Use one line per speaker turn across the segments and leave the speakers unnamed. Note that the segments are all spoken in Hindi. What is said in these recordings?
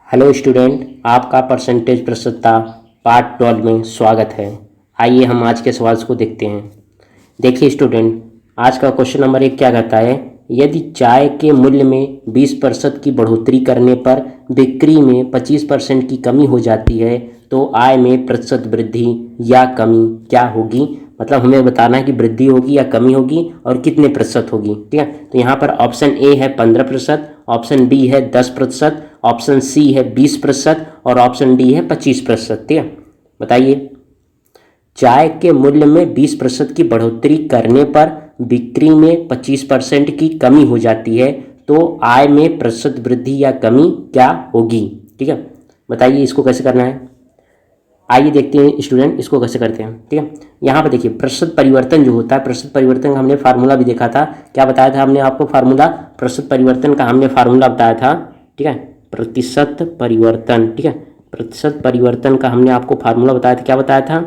हेलो स्टूडेंट, आपका परसेंटेज प्रस्तुतता पार्ट 12 में स्वागत है। आइए हम आज के सवाल को देखते हैं। देखिए स्टूडेंट, आज का क्वेश्चन नंबर 1 क्या कहता है, यदि चाय के मूल्य में 20% की बढ़ोतरी करने पर बिक्री में 25% की कमी हो जाती है तो आय में प्रतिशत वृद्धि या कमी क्या होगी। मतलब हमें बताना है कि वृद्धि होगी या कमी होगी और कितने प्रतिशत होगी। ठीक है, तो यहाँ पर ऑप्शन ए है 15%, ऑप्शन बी है 10%, ऑप्शन सी है 20% और ऑप्शन डी है 25%। ठीक है, बताइए। चाय के मूल्य में 20% की बढ़ोतरी करने पर बिक्री में 25% की कमी हो जाती है तो आय में प्रतिशत वृद्धि या कमी क्या होगी। ठीक है, बताइए इसको कैसे करना है। आइए देखते हैं स्टूडेंट, इसको कैसे करते हैं। ठीक है, यहाँ पर देखिए प्रतिशत परिवर्तन जो होता है, प्रतिशत परिवर्तन का हमने फार्मूला भी देखा था। क्या बताया था हमने आपको फार्मूला, प्रतिशत परिवर्तन का हमने फार्मूला बताया था। ठीक है, प्रतिशत परिवर्तन, ठीक है, प्रतिशत परिवर्तन का हमने आपको फार्मूला बताया था। क्या बताया था,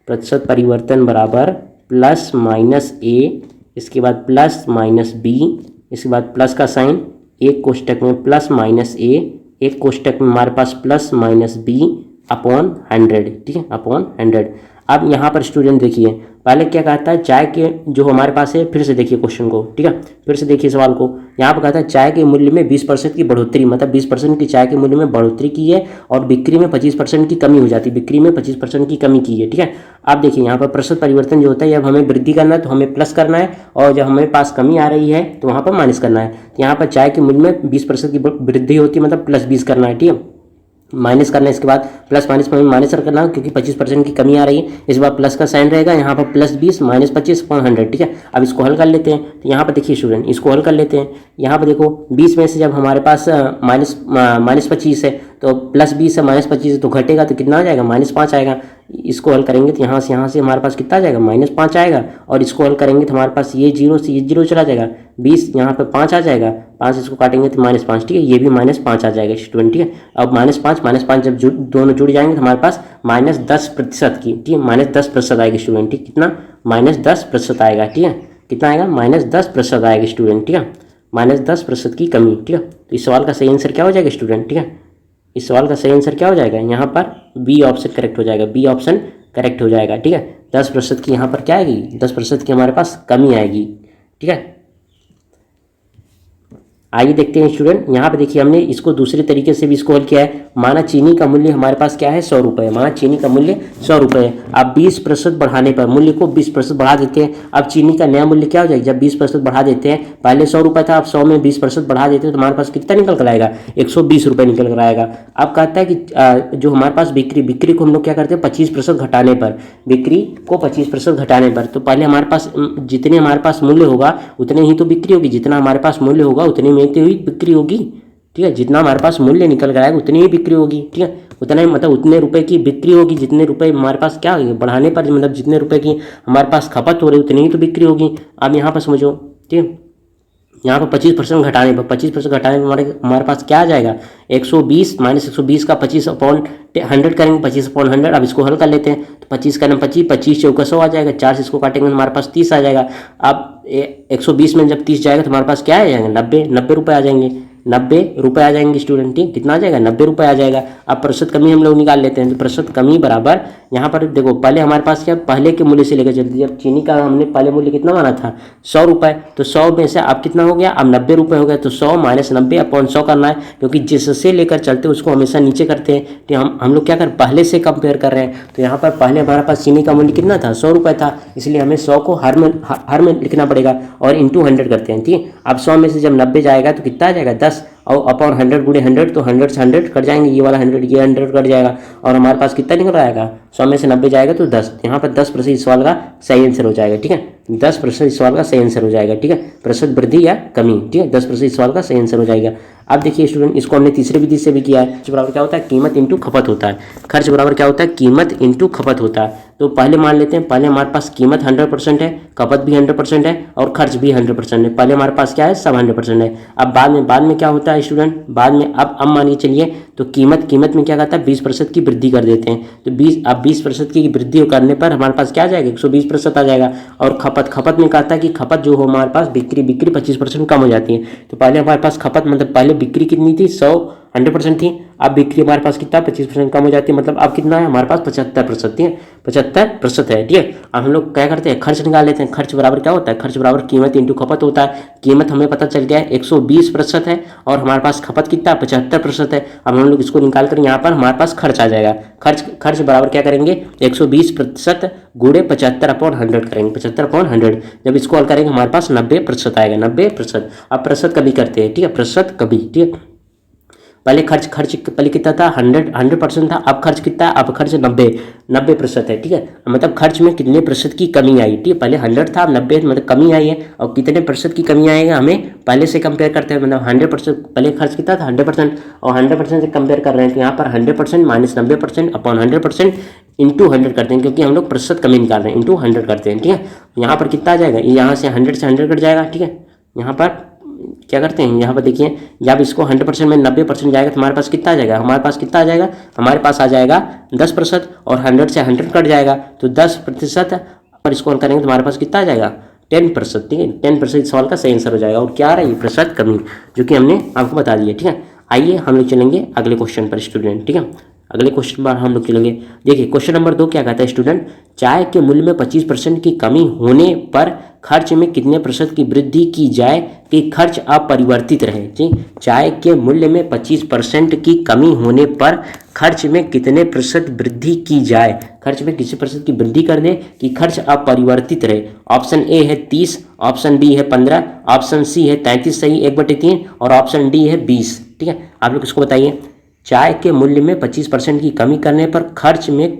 प्रतिशत परिवर्तन बराबर प्लस माइनस ए, इसके बाद प्लस माइनस बी, इसके बाद प्लस का साइन, एक कोष्टक में प्लस माइनस ए, एक कोष्टक में हमारे पास प्लस माइनस बी अपॉन 100। ठीक है, अपॉन 100। अब यहाँ पर स्टूडेंट देखिए, पहले क्या कहता है, चाय के जो हमारे पास है, फिर से देखिए क्वेश्चन को। ठीक है, फिर से देखिए सवाल को। यहाँ पर कहता है चाय के मूल्य में 20% की बढ़ोतरी, मतलब 20% की चाय के मूल्य में बढ़ोतरी की है और बिक्री में 25% की कमी हो जाती है, बिक्री में 25% की कमी की है। ठीक है, अब देखिए यहाँ पर प्रतिशत परिवर्तन जो होता है, जब हमें वृद्धि करना है तो हमें प्लस करना है और जब हमारे पास कमी आ रही है तो वहाँ पर माइनस करना है। तो यहाँ पर चाय के मूल्य में 20% की वृद्धि होती है, मतलब प्लस 20 करना है। ठीक है, माइनस करना है, इसके बाद प्लस माइनस में माइनस करना है क्योंकि 25% की कमी आ रही है। इस बार प्लस का साइन रहेगा, यहाँ पर प्लस 20 माइनस 25 अपॉन 100। ठीक है, अब इसको हल कर लेते हैं। तो यहाँ पर देखिए स्टूडेंट, इसको हल कर लेते हैं। यहाँ पर देखो 20 में से जब हमारे पास माइनस 25 है तो प्लस 20 है माइनस 25 है तो घटेगा तो कितना आ जाएगा, -5 आएगा। इसको हल करेंगे तो यहाँ से हमारे पास कितना आ जाएगा, -5 आएगा। और इसको हल करेंगे तो हमारे पास ये 0 से ये 0 चला जाएगा, 20 यहाँ पे 5 आ जाएगा, 5 इसको काटेंगे तो -5। ठीक है, ये भी -5 आ जाएगा स्टूडेंट। ठीक है, अब -5 जब दोनों जुड़ जाएंगे तो हमारे पास -10% की, ठीक है, -10% आएगी स्टूडेंट। ठीक, कितना, -10% आएगा। ठीक है, कितना आएगा, -10% आएगा स्टूडेंट। ठीक है, -10% की कमी। ठीक है, तो इस सवाल का सही आंसर क्या हो जाएगा स्टूडेंट। ठीक है, इस सवाल का सही आंसर क्या हो जाएगा, यहाँ पर बी ऑप्शन करेक्ट हो जाएगा, बी ऑप्शन करेक्ट हो जाएगा। ठीक है, 10% की यहाँ पर क्या आएगी, 10% की हमारे पास कमी आएगी। ठीक है, आइए देखते हैं स्टूडेंट, यहाँ पे देखिए हमने इसको दूसरे तरीके से भी इसको हल किया है। माना चीनी का मूल्य हमारे पास क्या है, 100 रुपये। माना चीनी का मूल्य 100 रुपये है। अब 20% बढ़ाने पर मूल्य को 20% बढ़ा देते हैं। अब चीनी का नया मूल्य क्या हो जाएगा, जब 20% बढ़ा देते हैं, पहले 100 रुपये था, अब 100 में 20% बढ़ा देते हैं तो हमारे पास कितना निकल कर आएगा, 120 रुपये निकल कर आएगा। अब कहता है कि जो हमारे पास बिक्री को हम लोग क्या करते हैं, 25% घटाने पर, बिक्री को 25% घटाने पर, तो पहले हमारे पास जितने हमारे पास मूल्य होगा उतने ही तो बिक्री होगी, जितना हमारे पास मूल्य होगा उतने में तो ही बिक्री होगी। ठीक है, जितना हमारे पास मूल्य निकल कर आएगा उतनी ही बिक्री होगी। ठीक है, उतना ही मतलब उतने रुपए की बिक्री होगी, जितने रुपए हमारे पास क्या होगी बढ़ाने पर, मतलब जितने रुपए की हमारे पास खपत हो रही उतनी ही तो बिक्री होगी। अब यहाँ पर समझो, ठीक है, यहाँ पर 25% घटाने पर, 25% घटाने पर हमारे पास क्या आ जाएगा, 120 -120 का 25 अपॉन 100 करेंगे, 25 अपॉन 100। अब इसको हल कर लेते हैं तो 25 का 25 चौका 100 आ जाएगा, 4 से इसको काटेंगे तो हमारे पास 30 आ जाएगा। अब 120 में जब 30 जाएगा तो हमारे पास क्या आ जाएगा, 90 रुपये आ जाएंगे, 90 रुपये आ जाएंगे स्टूडेंट। ठीक, कितना आ जाएगा, 90 रुपये आ जाएगा। अब प्रतिशत कमी हम लोग निकाल लेते हैं, तो प्रतिशत कमी बराबर, यहाँ पर देखो पहले हमारे पास क्या, पहले के मूल्य से लेकर चलते, जब चीनी का हमने पहले मूल्य कितना माना था, 100 रुपये, तो 100 में से अब कितना हो गया, अब 90 रुपये हो गया। तो 100 - 90 अपॉन 100 करना है, क्योंकि जिससे लेकर चलते उसको हमेशा नीचे करते हैं। तो हम लोग क्या कर, पहले से कंपेयर कर रहे हैं। तो यहाँ पर पहले हमारे पास चीनी का मूल्य कितना था, 100 रुपये था, इसलिए हमें 100 को हर में लिखना पड़ेगा और इंटू 100 करते हैं। ठीक है, अब 100 में से जब 90 जाएगा तो कितना आ जाएगा, 10, और अपॉन 100 गुणे 100, तो 100 से 100 कट जाएंगे, ये वाला 100 ये 100 कट जाएगा और हमारे पास कितना निकल आएगा, 100 में से 90 जाएगा तो 10। यहाँ पर 10% इस सवाल का सही आंसर हो जाएगा। ठीक है, 10% इस सवाल का सही आंसर हो जाएगा। ठीक है, प्रतिशत वृद्धि या कमी। ठीक है, 10% इस सवाल का सही आंसर हो जाएगा। अब देखिए स्टूडेंट, इसको हमने तीसरे विधि से भी किया है। खर्च बराबर क्या होता है, कीमत इंटू खपत होता है। खर्च बराबर क्या होता है, कीमत इंटू खपत होता है। तो पहले मान लेते हैं, पहले हमारे पास कीमत 100% है, खपत भी 100% है और खर्च भी 100% है। पहले हमारे पास क्या है, सब 100% है। अब बाद में क्या होता है स्टूडेंट, बाद में अब मान के चलिए तो कीमत में क्या कहता है 20% की वृद्धि कर देते हैं। तो 20% की वृद्धि करने पर हमारे पास क्या आ जाएगा 120% आ जाएगा। और खपत में कहता है कि खपत जो हो हमारे पास बिक्री 25% कम हो जाती है। तो पहले हमारे पास खपत मतलब पहले बिक्री कितनी थी 100% थी, अब बिक्री हमारे पास कितना 25% कम हो जाती है, मतलब अब कितना है हमारे पास 75% थी, 75% है। ठीक है, अब हम लोग क्या करते हैं खर्च निकाल लेते हैं। खर्च बराबर क्या होता है, खर्च बराबर कीमत इंटू खपत होता है। कीमत हमें पता चल गया है 120% है और हमारे पास खपत कितना 75% है। अब हम लोग इसको निकाल कर यहाँ पर हमारे पास खर्च आ जाएगा। खर्च बराबर क्या करेंगे 120% गुणे 75/100 करेंगे, 75/100। जब इसको हल करेंगे हमारे पास 90% आएगा, 90%। अब प्रतिशत कभी करते हैं, ठीक है, प्रतिशत कभी। ठीक है, पहले खर्च पहले कितना था 100% था, अब खर्च कितना है, अब खर्च 90% है। ठीक है, मतलब खर्च में कितने प्रतिशत की कमी आई। ठीक है, पहले 100 था अब 90 मतलब कमी आई है। और कितने प्रतिशत की कमी आएगा हमें पहले से कंपेयर करते हैं, मतलब 100% पहले खर्च कितना था 100% और 100% से कंपेयर कर रहे हैं। तो यहाँ पर 100% माइनस 90% अपॉन 100% इंटू 100 करते हैं, क्योंकि हम लोग प्रतिशत कमी निकाल रहे हैं, इंटू 100 करते हैं। ठीक है, यहाँ पर कितना आ जाएगा, यहाँ से 100 कट जाएगा। ठीक है, यहाँ पर क्या करते हैं, यहाँ पर देखिए जब इसको 100% में 90% जाएगा तो हमारे पास कितना आ जाएगा, हमारे पास कितना आ जाएगा, हमारे पास आ जाएगा 10%। और 100 से 100 कट जाएगा तो 10%। और इसको हल करेंगे तो हमारे पास कितना आ जाएगा 10%। ठीक है, 10% सवाल का सही आंसर हो जाएगा। और क्या आ रहा है ये प्रतिशत कमी, जो कि हमने आपको बता दिया। ठीक है, आइए हम लोग चलेंगे अगले क्वेश्चन पर स्टूडेंट। ठीक है, अगले क्वेश्चन पर हम लोग चलेंगे। देखिए क्वेश्चन नंबर 2 क्या कहता है स्टूडेंट, चाय के मूल्य में 25% की कमी होने पर खर्च में कितने प्रतिशत की वृद्धि की जाए कि खर्च अपरिवर्तित रहे। ठीक, चाय के मूल्य में 25% की कमी होने पर खर्च में कितने प्रतिशत वृद्धि की जाए, खर्च में किसी प्रतिशत की वृद्धि कर दे कि खर्च अपरिवर्तित रहे। ऑप्शन ए है 30, ऑप्शन बी है 15, ऑप्शन सी है 33 सही 1/3 और ऑप्शन डी है 20। ठीक है, आप लोग इसको बताइए, चाय के मूल्य में 25% की कमी करने पर खर्च में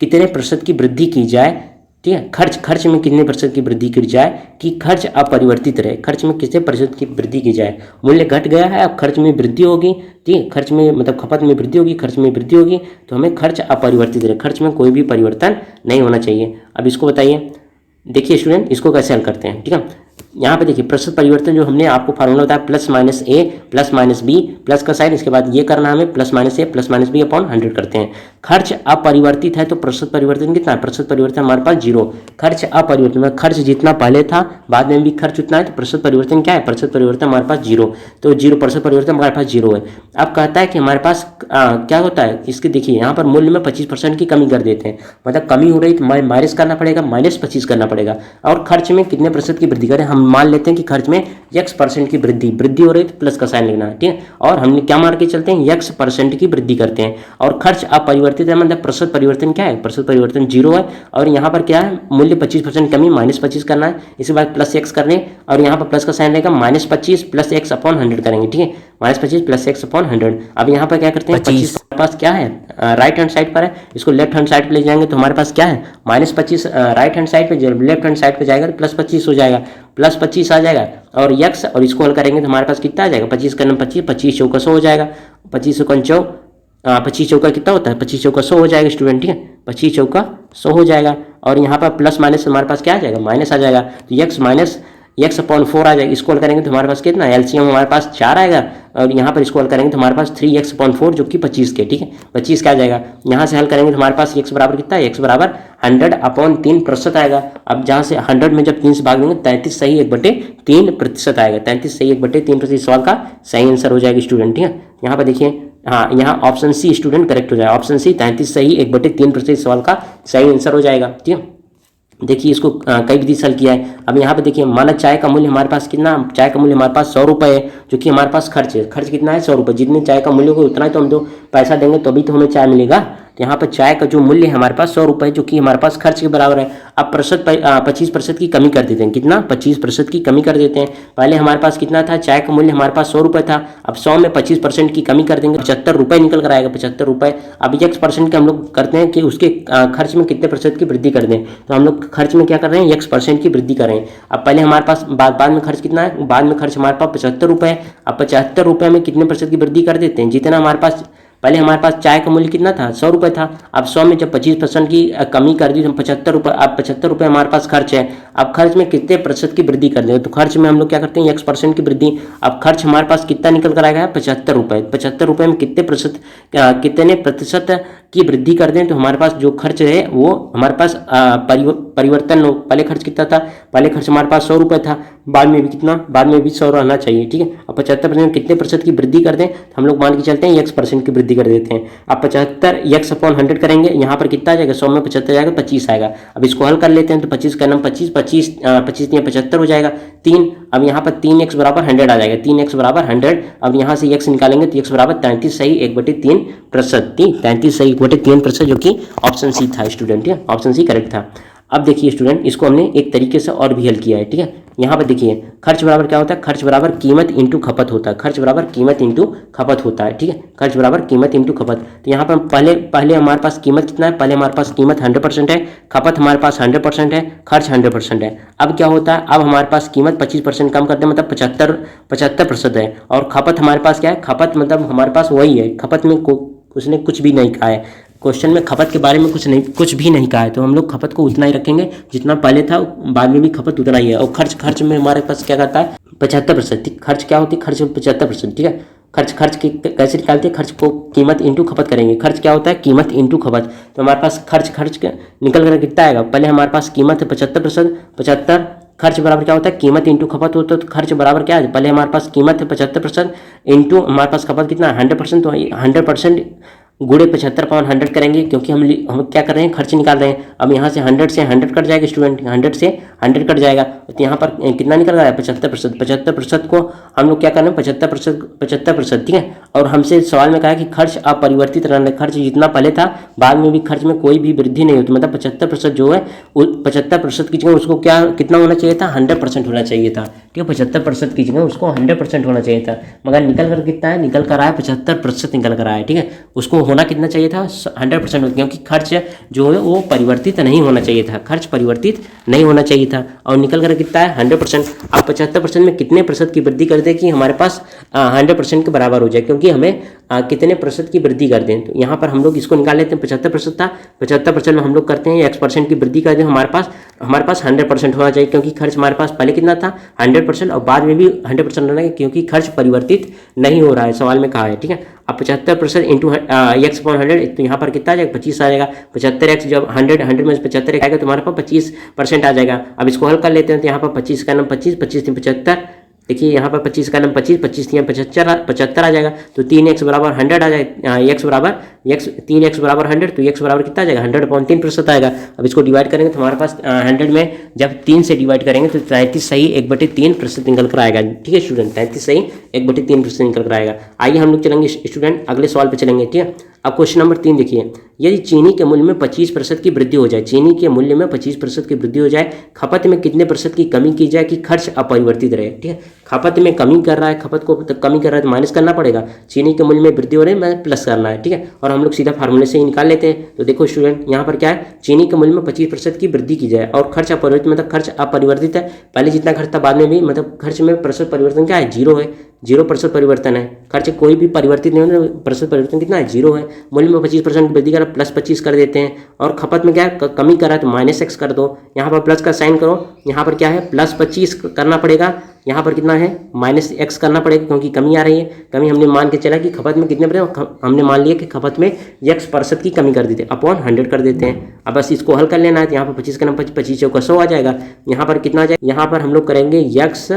कितने प्रतिशत की वृद्धि की जाए। ठीक है, खर्च में कितने प्रतिशत की वृद्धि की जाए कि खर्च अपरिवर्तित रहे, खर्च में कितने प्रतिशत की वृद्धि की जाए। मूल्य घट गया है अब खर्च में वृद्धि होगी। ठीक है, खर्च में मतलब खपत में वृद्धि होगी, खर्च में वृद्धि होगी, तो हमें खर्च अपरिवर्तित रहे, खर्च में कोई भी परिवर्तन नहीं होना चाहिए। अब इसको बताइए, देखिए स्टूडेंट इसको कैसे हल करते हैं। ठीक है, यहाँ पे देखिए प्रतिशत परिवर्तन जो हमने आपको फार्मूला बताया प्लस माइनस ए प्लस माइनस बी, प्लस का साइन, इसके बाद ये करना हमें प्लस माइनस ए प्लस माइनस बी अपॉन 100 करते हैं। खर्च अपरिवर्तित है तो प्रतिशत परिवर्तन कितना है, प्रतिशत परिवर्तन हमारे पास 0। खर्च अपरिवर्तन मतलब खर्च जितना पहले था बाद में भी खर्च उतना है, तो प्रतिशत परिवर्तन क्या है, प्रतिशत परिवर्तन हमारे पास 0। तो 0% परिवर्तन हमारे पास 0 है। अब कहता है कि हमारे पास क्या होता है, इसके देखिए यहाँ पर मूल्य में 25% की कमी कर देते हैं, मतलब कमी हो रही तो माइनस करना पड़ेगा, -25 करना पड़ेगा। और खर्च में कितने प्रतिशत की वृद्धि करें, हम मान लेते हैं कि खर्च में x% की वृद्धि हो रही है तो प्लस का साइन लिखना है। ठीक है, और हमने क्या मान के चलते हैं x% की वृद्धि करते हैं। और खर्च अपरिवर्तित है मतलब प्रतिशत परिवर्तन क्या है, प्रतिशत परिवर्तन 0 है। और यहाँ पर क्या है मूल्य 25% कमी -25 करना है, इसके बाद प्लस x करने और यहाँ पर प्लस का साइन रहेगा -25 प्लस x अपॉन 100 करेंगे। ठीक है, -25 प्लस x अपॉन 100। अब यहाँ पर क्या करते हैं 25 हमारे पास क्या है राइट हैंड साइड पर है, इसको लेफ्ट हैंड साइड पर ले जाएंगे तो हमारे पास क्या है -25 राइट हैंड साइड पर, लेफ्ट हैंड साइड पर जाएगा तो +25 हो जाएगा, +25 आ जाएगा। और यक्स और इसको हल करेंगे तो हमारे पास कितना आ जाएगा 25 का 25 चौका 100 हो जाएगा, 25 चौका कितना होता है 25 चौका 100 हो जाएगा स्टूडेंट। ठीक है, 25 चौका 100 हो जाएगा। और यहाँ पर प्लस माइनस हमारे पास क्या आ जाएगा माइनस आ जाएगा, तो यक्स माइनस x अपॉन 4 आ जाएगा। इसको हल करेंगे तो हमारे पास कितना एलसीएम हमारे पास 4 आएगा। और यहाँ पर इसको हल करेंगे तो हमारे पास 3x अपॉन 4 जो कि 25 के। ठीक है, 25 क्या आ जाएगा, यहाँ से हल करेंगे तो हमारे पास x बराबर कितना है, x बराबर 100 अपॉन 3% आएगा। अब जहाँ से 100 में जब 3 से भाग देंगे 33 सही 1/3% आएगा, 33 सही 1/3% सवाल का सही आंसर हो जाएगा स्टूडेंट। ठीक है, यहाँ पर देखिए हाँ यहाँ ऑप्शन सी स्टूडेंट करेक्ट हो जाएगा, ऑप्शन सी 33 सही 1/3% सवाल का सही आंसर हो जाएगा। ठीक है, देखिए इसको कई विधि से हल किया है। अब यहाँ पे देखिए माना चाय का मूल्य हमारे पास कितना, चाय का मूल्य हमारे पास 100 रुपये है, जो कि हमारे पास खर्च है। खर्च कितना है 100 रुपये, जितने चाय का मूल्य होगा उतना ही तो हम तो पैसा देंगे तभी तो हमें चाय मिलेगा। तो यहाँ पर चाय का जो मूल्य है हमारे पास 100 रुपये, जो कि हमारे पास खर्च के बराबर है। अब 25% की कमी कर देते हैं, कितना 25% की कमी कर देते हैं। पहले हमारे पास कितना था, चाय का मूल्य हमारे पास 100 रुपये था, अब 100 में 25% की कमी कर देंगे 75 रुपये निकल कर आएगा, 75 रुपये। अब x% के हम लोग करते हैं कि उसके खर्च में कितने प्रतिशत की वृद्धि कर दें, तो हम लोग खर्च में क्या कर रहे हैं x% की वृद्धि कर रहे हैं। अब पहले हमारे पास बाद में खर्च कितना है, बाद में खर्च हमारे पास 75 रुपये है। अब 75 रुपये में कितने प्रतिशत की वृद्धि कर देते हैं, जितना हमारे पास पहले हमारे पास चाय का मूल्य कितना था, 100 रुपये था। अब 100 में जब 25% की कमी कर दी तो 75 रुपये, अब 75 रुपये हमारे पास खर्च है। अब खर्च में कितने प्रतिशत की वृद्धि कर देंगे, तो खर्च में हम लोग क्या करते हैं, x% की वृद्धि। अब खर्च हमारे पास कितना निकल कर आएगा, 75 रुपये। 75 रुपये में कितने प्रतिशत की वृद्धि कर दें तो हमारे पास जो खर्च है वो हमारे पास परिवर्तन हो। पहले खर्च कितना था, पहले खर्च हमारे पास 100 रुपये था, बाद में भी कितना, बाद में भी 100 रहना चाहिए, ठीक है। अब 75% कितने प्रतिशत की वृद्धि कर दें तो हम लोग मान के चलते हैं x% की वृद्धि कर देते हैं। अब 75 x/100 करेंगे, यहाँ पर कितना आ जाएगा, 100 में 75 जाएगा 25 आएगा। अब इसको हल कर लेते हैं तो 25 का नाम 25 75 हो जाएगा 3। अब यहाँ पर 3x बराबर 100 आ जाएगा, 3x बराबर 100। अब यहाँ से x निकालेंगे तो x बराबर 33 सही 1/3%, 33 सही 1/3%, जो कि ऑप्शन सी था स्टूडेंट, ऑप्शन सी करेक्ट था। अब देखिए स्टूडेंट, इसको हमने एक तरीके से और भी हल किया है, ठीक है। यहाँ पर देखिए खर्च बराबर क्या होता है, खर्च बराबर कीमत इंटू खपत होता है, खर्च बराबर कीमत इंटू खपत होता है, ठीक है। खर्च बराबर कीमत इंटू खपत। तो यहाँ पर पहले हमारे पास कीमत कितना है, पहले हमारे पास कीमत 100% है, खपत हमारे पास 100% है, खर्च 100% है। अब क्या होता है, अब हमारे पास कीमत 25% कम करते हैं, मतलब 75% है, और खपत हमारे पास क्या है, खपत मतलब हमारे पास वही है, खपत में उसने कुछ भी नहीं कहा है, क्वेश्चन में खपत के बारे में कुछ भी नहीं कहा है, तो हम लोग खपत को उतना ही रखेंगे जितना पहले था, बाद में भी खपत उतना ही है। और खर्च में हमारे पास क्या करता है, 75%। खर्च क्या होती है, खर्च 75%, ठीक है। खर्च की कैसे निकालते हैं, खर्च को कीमत इंटू खपत करेंगे। खर्च क्या होता है, कीमत इंटू खपत। तो हमारे पास खर्च निकल कर कितना आएगा, पहले हमारे पास कीमत है 75%, 75 खर्च बराबर क्या होता है, कीमत इंटू खपत होता है। तो खर्च बराबर क्या है, पहले हमारे पास कीमत है 75% इंटू हमारे पास खपत कितना है 100%, तो 100% गुणे 75/100 करेंगे, क्योंकि हम क्या कर रहे हैं, खर्च निकाल रहे हैं। अब यहाँ से 100 से 100 कट जाएगा स्टूडेंट, 100 से 100 कट जाएगा, तो यहाँ पर कितना निकल रहा है 75%। 75% को हम लोग क्या कर रहे हैं, 75%, ठीक है। और हमसे सवाल में कहा है कि खर्च अपरिवर्तित रहना, खर्च जितना पहले था बाद में भी खर्च में कोई भी वृद्धि नहीं होती, मतलब 75% जो है 75% की जगह उसको कितना होना चाहिए था, 100% होना चाहिए था, ठीक है। 75% की जगह उसको 100% होना चाहिए था, मगर निकल कर कितना है, निकल कर आया 75% निकल कर आया, ठीक है। उसको होना कितना चाहिए था, 100%, क्योंकि खर्च जो है वो परिवर्तित नहीं होना चाहिए था, खर्च परिवर्तित नहीं होना चाहिए था, और निकल कर कितना है 100%। अब 75% में कितने प्रतिशत की वृद्धि कर दे कि हमारे पास 100% के बराबर हो जाए, क्योंकि हमें कितने प्रतिशत की वृद्धि कर दें, तो यहाँ पर हम लोग इसको निकाल लेते हैं। 75% था, 75% में हम लोग करते हैं x% की वृद्धि कर दें, हमारे पास 100% होना चाहिए, क्योंकि खर्च हमारे पास पहले कितना था 100%, और बाद में भी 100% रहना है, क्योंकि खर्च परिवर्तित नहीं हो रहा है, सवाल में कहा है, ठीक है। अब 75% इंटू x/100, तो यहाँ पर कितना आ जाएगा 25 आ जाएगा। 75x जब 100 में 75 आएगा तो हमारे पास 25% आ जाएगा। अब इसको हल कर लेते हैं, तो यहाँ पर 25 का नाम 25 75, देखिए यहाँ पर 25 का नाम 25 75 आ जाएगा, तो 3x बराबर 100 आ जाएगा, x 3x बराबर 100, तो x बराबर कितना आ जाएगा 100.3% आएगा। अब इसको डिवाइड करेंगे तो हमारे पास 100 में जब 3 से डिवाइड करेंगे तो 33 सही 1/3% निकल कर आएगा, ठीक है स्टूडेंट, 33 सही 1/3% निकल कर आएगा। आइए हम लोग चलेंगे स्टूडेंट अगले सवाल पर चलेंगे, ठीक है। अब क्वेश्चन नंबर 3 देखिए, यदि चीनी के मूल्य में 25% की वृद्धि हो जाए, चीनी के मूल्य में 25% की वृद्धि हो जाए, खपत में कितने प्रतिशत की कमी की जाए कि खर्च अपरिवर्तित रहे, ठीक है। खपत में कमी कर रहा है, खपत को कमी कर रहा है तो माइनस करना पड़ेगा, चीनी के मूल्य में वृद्धि हो रही है मैं प्लस करना है, ठीक है। और हम लोग सीधा फार्मूले से ही निकाल लेते हैं। तो देखो स्टूडेंट, यहाँ पर क्या है, चीनी के मूल्य में 25% की वृद्धि की जाए और खर्च अपरिवर्तित, मतलब खर्च अपरिवर्तित है, पहले जितना खर्च था बाद में भी, मतलब खर्च में प्रतिशत परिवर्तन क्या है 0 है, 0% परिवर्तन है, खर्च कोई भी परिवर्तित नहीं होता, प्रतिशत परिवर्तन कितना है 0 है। मूल्य में 25% की वृद्धि करा प्लस 25 कर देते हैं, और खपत में क्या है कमी करा तो -x कर दो, यहाँ पर प्लस का साइन करो, यहाँ पर क्या है प्लस 25 करना पड़ेगा, यहाँ पर कितना है -x करना पड़ेगा, क्योंकि कमी आ रही है। कमी हमने मान के चला कि खपत में कितने हमने मान लिया कि खपत में x% की कमी कर देते हैं, अपॉन 100 कर देते हैं। अब बस इसको हल कर लेना है, तो यहाँ पर 25 का नाम 25 चौका 100 आ जाएगा, यहाँ पर कितना आ जाएगा, यहाँ पर हम लोग करेंगे x,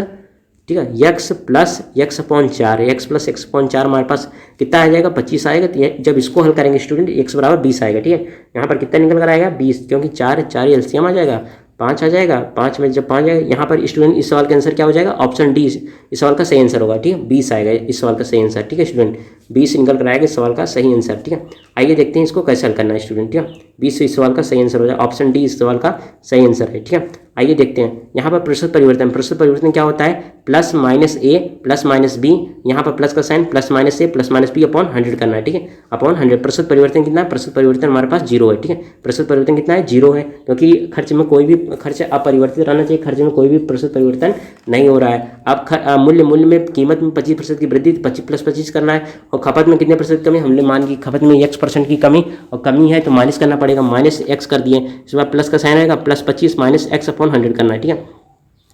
ठीक है, x plus x/4, x plus x/4 हमारे पास कितना आ जाएगा 25 आएगा। तो जब इसको हल करेंगे स्टूडेंट x बराबर 20 आएगा, ठीक है। यहाँ पर कितना निकल कर आएगा 20, क्योंकि 4 एलसीएम आ जाएगा, 5 आ जाएगा, 5 में जब 5 आएगा, यहाँ पर स्टूडेंट इस सवाल का आंसर क्या हो जाएगा, ऑप्शन डी इस सवाल का सही आंसर होगा, ठीक है। 20 आएगा इस सवाल का सही आंसर, ठीक है स्टूडेंट, 20 निकल कर आएगा इस सवाल का सही आंसर, ठीक है। आइए देखते हैं इसको कैसे हल करना है स्टूडेंट, ठीक है। 20 इस सवाल का सही आंसर हो जाए, ऑप्शन डी इस सवाल का सही आंसर है, ठीक है। आइए देखते हैं यहाँ पर प्रतिशत परिवर्तन क्या होता है, प्लस माइनस ए प्लस माइनस बी, यहाँ पर प्लस का साइन प्लस माइनस ए प्लस माइनस बी अपॉन 100 करना है, ठीक है, अपॉन 100। प्रतिशत परिवर्तन कितना है, प्रतिशत परिवर्तन हमारे पास 0 है, ठीक है, प्रतिशत परिवर्तन कितना है, 0 है, क्योंकि खर्च में कोई भी खर्च अपरिवर्तित रहना चाहिए, खर्च में कोई भी प्रतिशत परिवर्तन नहीं हो रहा है। अब मूल्य में कीमत में 25% की वृद्धि, 25 प्लस 25 करना है, और खपत में कितने प्रतिशत कमी, हमने मान की खपत में x% की कमी, और कमी है तो माइनस करना पड़ेगा, माइनस x कर दिए, इसके बाद प्लस का साइन आएगा, प्लस 25 माइनस x अपॉन 100 करना है, ठीक है।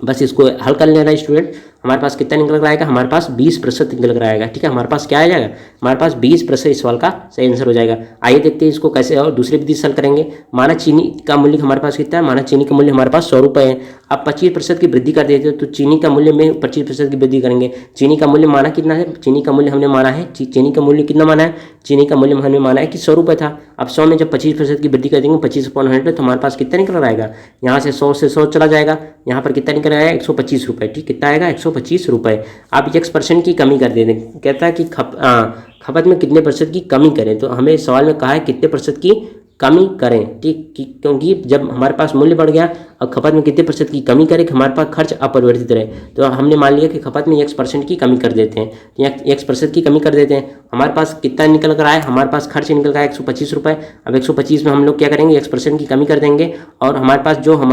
बस इसको हल कर लेना है स्टूडेंट। हमारे पास कितना निकल कर आएगा, हमारे पास 20% निकल कर आएगा, ठीक है, हमारे पास क्या आ जाएगा, हमारे पास 20% इस सवाल का सही आंसर हो जाएगा। आइए देखते हैं इसको कैसे और दूसरी विधि से हल करेंगे। माना चीनी का मूल्य हमारे पास कितना है, माना चीनी का मूल्य हमारे पास 100 रुपये है। अब 25% की वृद्धि कर देते हैं तो चीनी का मूल्य में 25% की वृद्धि करेंगे। चीनी का मूल्य माना कितना है, चीनी का मूल्य हमने माना है, चीनी का मूल्य कितना माना है, चीनी का मूल्य हमने माना है कि 100 रुपये था। अब 100 में जब 25% की वृद्धि कर देंगे 25/100 तो हमारे पास कितना निकल आएगा, यहाँ से 100 चला जाएगा, यहाँ पर कितना निकल आएगा 125 रुपये, ठीक, कितना आएगा 125 रुपये। आप x% की कमी कर देते हैं, कहता है कि खपत में कितने प्रतिशत की कमी करें, तो हमें सवाल में कहा है कितने प्रतिशत की कमी करें, ठीक, क्योंकि जब हमारे पास मूल्य बढ़ गया और खपत में कितने प्रतिशत की कमी करें कि हमारे पास खर्च अपरिवर्तित रहे, तो हमने मान लिया कि खपत में x% की कमी कर देते हैं, x% की कमी कर देते हैं। हमारे पास कितना निकल कर आया, हमारे पास खर्च निकल कर आया 125 रुपये। अब 125 में हम लोग क्या करेंगे, x% की कमी कर देंगे, और हमारे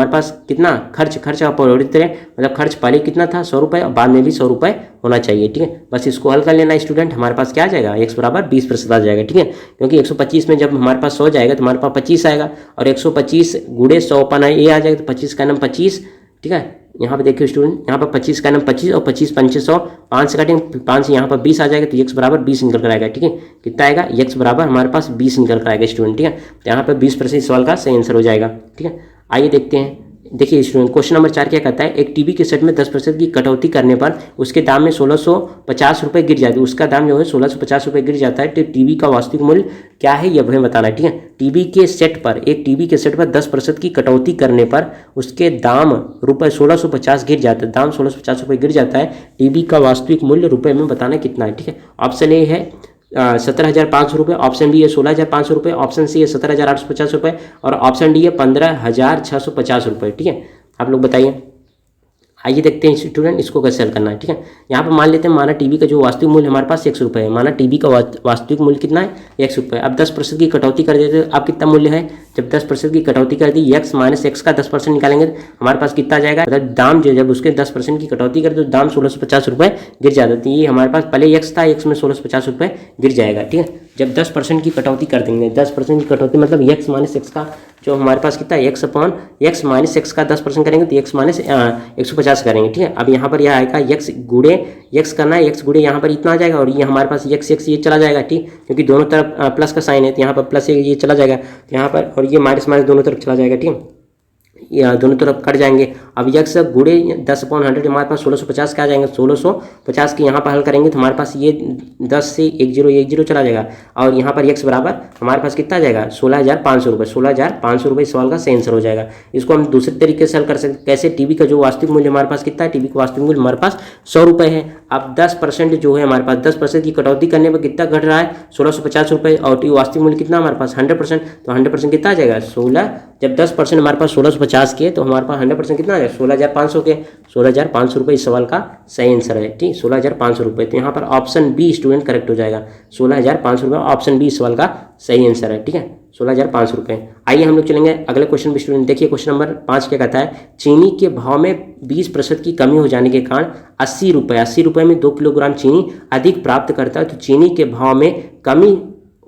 पास कितना खर्च अपरिवर्तित रहे, मतलब खर्च पहले कितना था 100 रुपये और बाद में भी 100 रुपये होना चाहिए, ठीक है। बस इसको हल कर लेना स्टूडेंट, हमारे पास क्या आ जाएगा, x बराबर 20% आ जाएगा, ठीक है, क्योंकि 125 में जब हमारे पास 100 जाएगा तो हमारे पास 25 आएगा, और 125 गुणे 100 अपॉन ए आ जाएगा, तो 25 का नाम 25, ठीक है। यहाँ पे देखिए स्टूडेंट, यहाँ पर 25 का नाम 25 और 25 पंचे 100, 5 से काटेंगे 5 यहाँ पर 20 आ जाएगा, तो x बराबर 20 निकल कर आएगा, ठीक है, कितना आएगा, x बराबर हमारे पास 20 निकल कर आएगा स्टूडेंट, ठीक है। तो यहाँ पर 20% सवाल का सही आंसर हो जाएगा, ठीक है। आइए देखते हैं, देखिए स्टूडेंट क्वेश्चन नंबर 4 क्या कहता है, एक टीवी के सेट में 10% की कटौती करने पर उसके दाम में 1650 रुपये गिर जाते हैं, उसका दाम जो है 1650 रुपये गिर जाता है, तो टीवी का वास्तविक मूल्य क्या है यह हमें बताना है, ठीक है। एक टीवी के सेट पर 10% की कटौती करने पर उसके दाम रुपये 1650 गिर जाता है, दाम 1650 रुपये गिर जाता है, टीवी का वास्तविक मूल्य रुपये में बताना कितना है, ठीक है। ऑप्शन ए है 17,500 रुपये, ऑप्शन बी है 16,500 रुपये, ऑप्शन सी है 17,850 रुपये, और ऑप्शन डी है 15,650 रुपये, ठीक है। आप लोग बताइए। आइए देखते हैं स्टूडेंट इसको कैसे हल करना है, ठीक है। यहाँ पर मान लेते हैं, माना टीवी का जो वास्तविक मूल्य हमारे पास 100 रुपये है, माना टीवी का वास्तविक मूल्य कितना है 100 रुपये। अब 10% की कटौती कर देते हैं, अब कितना मूल्य है, जब 10% की कटौती कर दी, x माइनस एक्स का 10% निकालेंगे तो हमारे पास कितना आ जाएगा, मतलब दाम जो जब उसके 10% की कटौती कर दो दाम 1650 रुपये गिर जाता है, तो ये हमारे पास पहले x था, x में 1650 रुपये गिर जाएगा, ठीक है। जब 10% की कटौती कर देंगे, 10% की कटौती मतलब x माइनस एक्स का जो हमारे पास कितना है x upon x minus x का 10% करेंगे तो x माइनस 150 करेंगे, ठीक है। अब यहाँ पर यह आएगा x गुणे x करना है, x गुणे यहाँ पर इतना आ जाएगा, और ये हमारे पास x ये चला जाएगा, ठीक, क्योंकि दोनों तरफ प्लस का साइन है, तो यहाँ पर प्लस ये चला जाएगा, तो यहाँ पर, और ये माइनस दोनों तरफ चला जाएगा, ठीक है, या दोनों तरफ कट जाएंगे। अब x गुणे 10/100 हमारे पास 1650 का आ जाएंगे, 1650 के यहाँ पर हल करेंगे तो हमारे पास ये 10 से 10 चला जाएगा, और यहाँ पर x बराबर हमारे पास कितना आ जाएगा 16,500 रुपये, 16,500 रुपये सवाल का सही आंसर हो जाएगा। इसको हम दूसरे तरीके से हल कर सकते, कैसे, टीवी का जो वास्तविक मूल्य हमारे पास कितना है, टीवी का वास्तविक मूल्य हमारे पास 100 रुपये है। अब 10% जो है हमारे पास 10% की कटौती करने पर कितना घट रहा है 1650 रुपये, और वास्तविक मूल्य कितना हमारे पास 100%, तो 100% कितना आ जाएगा 16, जब 10% हमारे पास 1650 के तो हमारे पास 100% कितना आ जाएगा 16,500 के, 16,500 रुपये इस सवाल का सही आंसर है, ठीक, 16,500 रुपये। तो यहाँ पर ऑप्शन बी स्टूडेंट करेक्ट हो जाएगा, 16,500 रुपये ऑप्शन बी इस सवाल का सही आंसर है, ठीक है, 16,500 रुपये। आइए हम लोग चलेंगे अगले क्वेश्चन पे स्टूडेंट, देखिए क्वेश्चन नंबर 5 क्या कहता है, चीनी के भाव में 20% की कमी हो जाने के कारण 80 रुपये में 2 किलोग्राम चीनी अधिक प्राप्त करता है, तो चीनी के भाव में कमी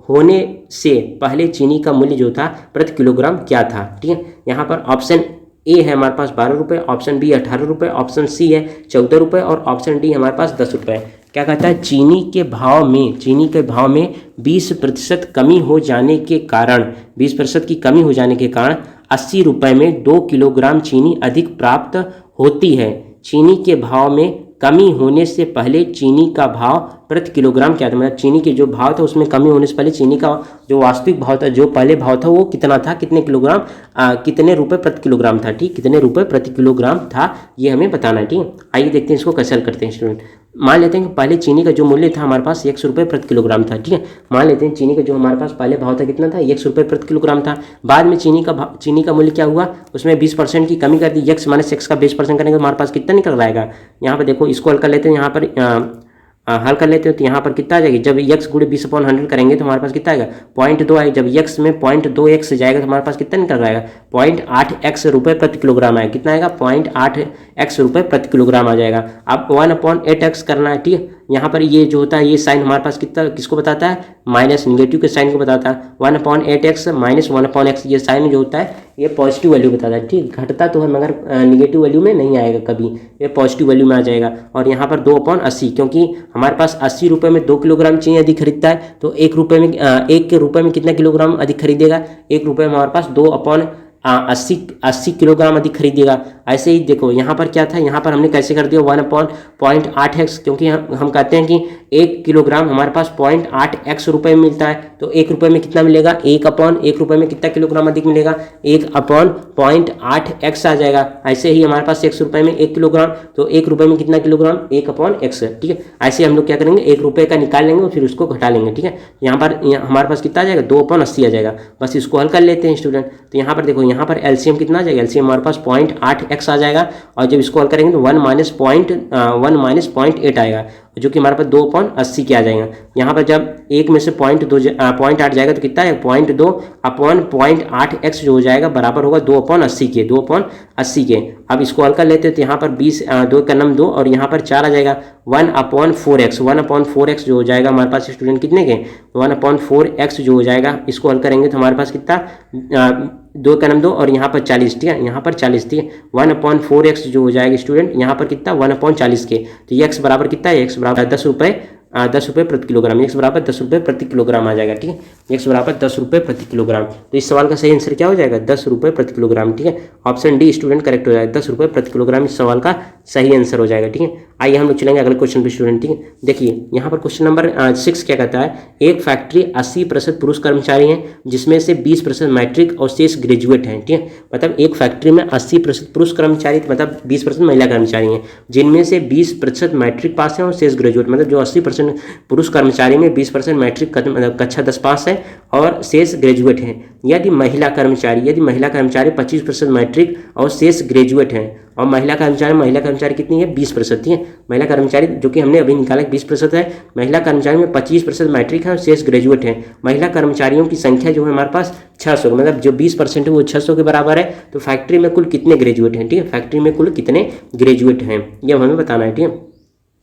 होने से पहले चीनी का मूल्य जो था प्रति किलोग्राम क्या था, ठीक है। यहाँ पर ऑप्शन ए है हमारे पास 12 रुपये, ऑप्शन बी 18 रुपये, ऑप्शन सी है 14 रुपये, और ऑप्शन डी हमारे पास 10 रुपये। क्या कहता है, चीनी के भाव में 20% कमी हो जाने के कारण 20% की कमी हो जाने के कारण 80 रुपये में 2 किलोग्राम चीनी अधिक प्राप्त होती है। चीनी के भाव में कमी होने से पहले चीनी का भाव प्रति किलोग्राम क्या था, मतलब चीनी के जो भाव था उसमें कमी होने से पहले चीनी का जो वास्तविक भाव था, जो पहले भाव था वो कितना था, कितने किलोग्राम कितने रुपए प्रति किलोग्राम था। ठीक, कितने रुपए प्रति किलोग्राम था ये हमें बताना है। ठीक, आइए देखते हैं इसको कैसे हल करते हैं स्टूडेंट। मान लेते हैं कि पहले चीनी का जो मूल्य था हमारे पास 100 रुपये प्रति किलोग्राम था। ठीक है, मान लेते हैं चीनी का जो हमारे पास पहले भाव था कितना था, 100 रुपये प्रति किलोग्राम था। बाद में चीनी का मूल्य क्या हुआ, उसमें 20% की कमी कर दी, x माइनस x का 20% करने के हमारे पास कितना निकल आएगा। यहाँ पर देखो इसको हल कर लेते हैं, यहाँ पर हल कर लेते हो तो यहाँ पर कितना आ जाएगी, जब x गुणे 20/100 करेंगे तो हमारे पास कितना आएगा 0.2 आएगा। जब x में 0.2x जाएगा तो हमारे पास कितना निकल आएगा 0.8x रुपये प्रति किलोग्राम आएगा। कितना आएगा 0.8x रुपये प्रति किलोग्राम आ जाएगा। अब 1/8x करना है। ठीक है, यहाँ पर ये जो होता है ये साइन हमारे पास कितना किसको बताता है, माइनस निगेटिव के साइन को बताता है। 1/8x माइनस 1/x ये साइन जो होता है ये पॉजिटिव वैल्यू बताता है। ठीक, घटता तो है मगर निगेटिव वैल्यू में नहीं आएगा कभी, ये पॉजिटिव वैल्यू में आ जाएगा। और यहाँ पर 2/80 क्योंकि हमारे पास 80 रुपये में 2 किलोग्राम चीनी अधिक खरीदता है तो 1 रुपये में कितना किलोग्राम अधिक खरीदेगा, 1 रुपये में हमारे पास 2/80 किलोग्राम अधिक खरीदेगा। ऐसे ही देखो यहाँ पर क्या था, यहाँ पर हमने कैसे कर दिया 1/0.8x क्योंकि हम कहते हैं कि 1 किलोग्राम हमारे पास 0.8x रुपये में मिलता है तो 1 रुपये में कितना मिलेगा, 1 रुपये में कितना किलोग्राम अधिक मिलेगा, 1/0.8x आ जाएगा। ऐसे ही हमारे पास 100 रुपये में 1 किलोग्राम तो 1 रुपये में कितना किलोग्राम 1/x। ठीक है, ऐसे हम लोग क्या करेंगे 1 रुपये का निकाल लेंगे और फिर उसको घटा लेंगे। ठीक है, यहाँ पर हमारे पास कितना आ जाएगा 2/80 आ जाएगा। बस इसको हल कर लेते हैं स्टूडेंट। तो यहाँ पर देखो यहाँ पर एलसीएम कितना आ जाएगा, एलसीएम हमारे पास 0.8x आ जाएगा और जब इसको हल करेंगे तो 1 माइनस 0.8 आएगा जो कि हमारे पास 2/80 के आ जाएगा। यहाँ पर जब 1 में से 0.8 जाएगा तो कितना है 0.2/0.8x जो हो जाएगा बराबर होगा 2/80 के। अब इसको हल कर लेते हैं तो यहाँ पर 2 का नम 2 और यहाँ पर 4 आ जाएगा 1/4x जो हो जाएगा हमारे पास स्टूडेंट कितने के 1/4x जो हो जाएगा। इसको हल करेंगे तो हमारे पास कितना 2 का नम 2 और यहाँ पर 40। ठीक है, यहाँ पर 40। ठीक है, 1/4x जो हो जाएगा स्टूडेंट यहाँ पर कितना 1/40 के। तो ये x बराबर कितना है, x बराबर 10 रुपये प्रति किलोग्राम, x बराबर 10 रुपये प्रति किलोग्राम आ जाएगा। ठीक है, x बराबर 10 रुपये प्रति किलोग्राम। तो इस सवाल का सही आंसर क्या हो जाएगा 10 रुपये प्रति किलोग्राम। ठीक है, ऑप्शन डी स्टूडेंट करेक्ट हो जाएगा, 10 रुपये प्रति किलोग्राम इस सवाल का सही आंसर हो जाएगा। ठीक है, आइए हम लोग चलेंगे अगले क्वेश्चन पे स्टूडेंट। ठीक है, देखिए यहाँ पर क्वेश्चन नंबर 6 क्या कहता है, एक फैक्ट्री 80% पुरुष कर्मचारी हैं जिसमें से 20% मैट्रिक और शेष ग्रेजुएट हैं। ठीक है, मतलब एक फैक्ट्री में 80% पुरुष कर्मचारी मतलब 20% महिला कर्मचारी हैं जिनमें से 20% मैट्रिक पास हैं और शेष ग्रेजुएट, मतलब जो 80% पुरुष कर्मचारी में 20% मैट्रिक मतलब कक्षा 10 पास है और शेष ग्रेजुएट हैं। यदि महिला कर्मचारी 25% मैट्रिक और शेष ग्रेजुएट हैं और महिला कर्मचारी कितनी है 20%। ठीक है, महिला कर्मचारी जो कि हमने अभी निकाला 20% है, महिला कर्मचारी में 25% मैट्रिक है और शेष ग्रेजुएट है। महिला कर्मचारियों की संख्या जो है हमारे पास 600, मतलब जो 20% है वो 600 के बराबर है। तो फैक्ट्री में कुल कितने ग्रेजुएट हैं, ठीक है, फैक्ट्री में कुल कितने ग्रेजुएट हैं ये हमें बताना है। ठीक है,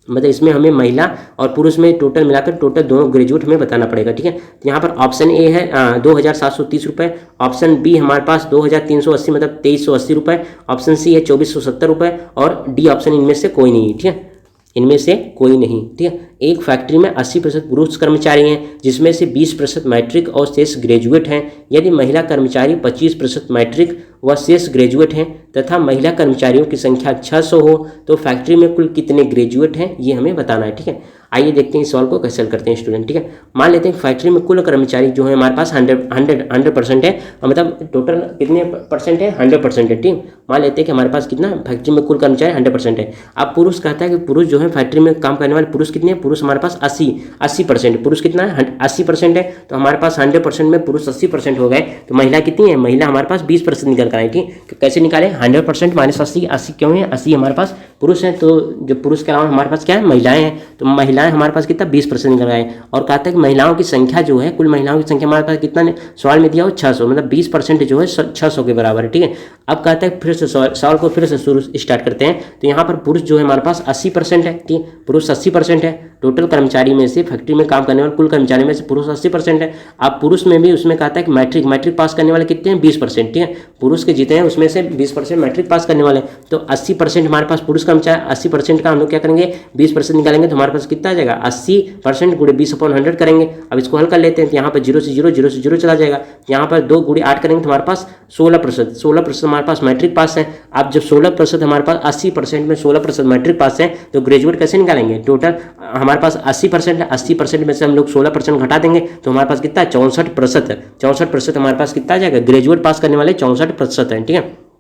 मतलब इसमें हमें महिला और पुरुष में टोटल मिलाकर टोटल दोनों ग्रेजुएट हमें बताना पड़ेगा। ठीक है, तो यहाँ पर ऑप्शन ए है 2730 रुपये, ऑप्शन बी हमारे पास 2380 मतलब 2380 रुपये, ऑप्शन सी है 2470 रुपये और डी ऑप्शन इनमें से कोई नहीं। ठीक है, इनमें से कोई नहीं। ठीक है, एक फैक्ट्री में 80% पुरुष कर्मचारी हैं जिसमें से 20% मैट्रिक और शेष ग्रेजुएट हैं। यदि महिला कर्मचारी 25% मैट्रिक व शेष ग्रेजुएट हैं तथा महिला कर्मचारियों की संख्या 600 हो तो फैक्ट्री में कुल कितने ग्रेजुएट हैं ये हमें बताना है। ठीक है, आइए देखते हैं इस सवाल को कैसे हल करते हैं स्टूडेंट। ठीक है, मान लेते हैं फैक्ट्री में कुल कर्मचारी जो है हमारे पास 100% है, मतलब टोटल कितने परसेंट है 100% है। ठीक, मान लेते हैं कि हमारे पास कितना फैक्ट्री में कुल कर्मचारी 100% है। अब पुरुष कहता है कि पुरुष जो है फैक्ट्री में काम करने वाले पुरुष कितने हैं, पुरुष हमारे पास 80%, पुरुष कितना है 80% है। तो हमारे पास 100% में पुरुष 80% हो गए तो महिला कितनी है, महिला हमारे पास 20% निकल कर आई। ठीक, कैसे निकाले 100% माइनस 80 क्यों है, 80 हमारे पास पुरुष हैं तो जो पुरुष के अलावा हमारे पास क्या है महिलाएं हैं, तो महिलाएं हमारे पास कितना 20% निकल आए। और कहता है कि महिलाओं की संख्या जो है कुल महिलाओं की संख्या हमारे पास कितना सवाल में दिया हो 600, मतलब 20% जो है 600 के बराबर है। ठीक है, अब कहता है फिर से सवाल को फिर से शुरू स्टार्ट करते हैं। तो यहाँ पर पुरुष जो है हमारे पास 80% है। ठीक, पुरुष 80% है, टोटल कर्मचारी में से फैक्ट्री में काम करने वाले कुल कर्मचारी में से पुरुष 80% है। अब पुरुष में भी उसमें कहता है कि मैट्रिक पास करने वाले कितने हैं 20%। ठीक है, पुरुष के जितने हैं उसमें से 20% मैट्रिक पास करने वाले, तो 80% हमारे पास पुरुष कर्मचारी 80% का हम लोग क्या करेंगे 20% निकालेंगे तो हमारे पास कितना कितना आ जाएगा 80% गुणे 20/100 करेंगे। अब इसको हल कर लेते हैं तो यहाँ पर 0 से 0 0 से 0 चला जाएगा। यहाँ पर 2 गुणे 8 करेंगे तो हमारे पास 16% हमारे पास मैट्रिक पास है। अब जब 16% हमारे पास 80% में 16% मैट्रिक पास है तो ग्रेजुएट कैसे निकालेंगे? टोटल हमारे पास 80% है, 80% में से हम लोग 16% घटा देंगे तो हमारे पास कितना है 64% है। 64% हमारे पास कितना आ जाएगा? ग्रेजुएट पास करने वाले 64% है। ठीक है,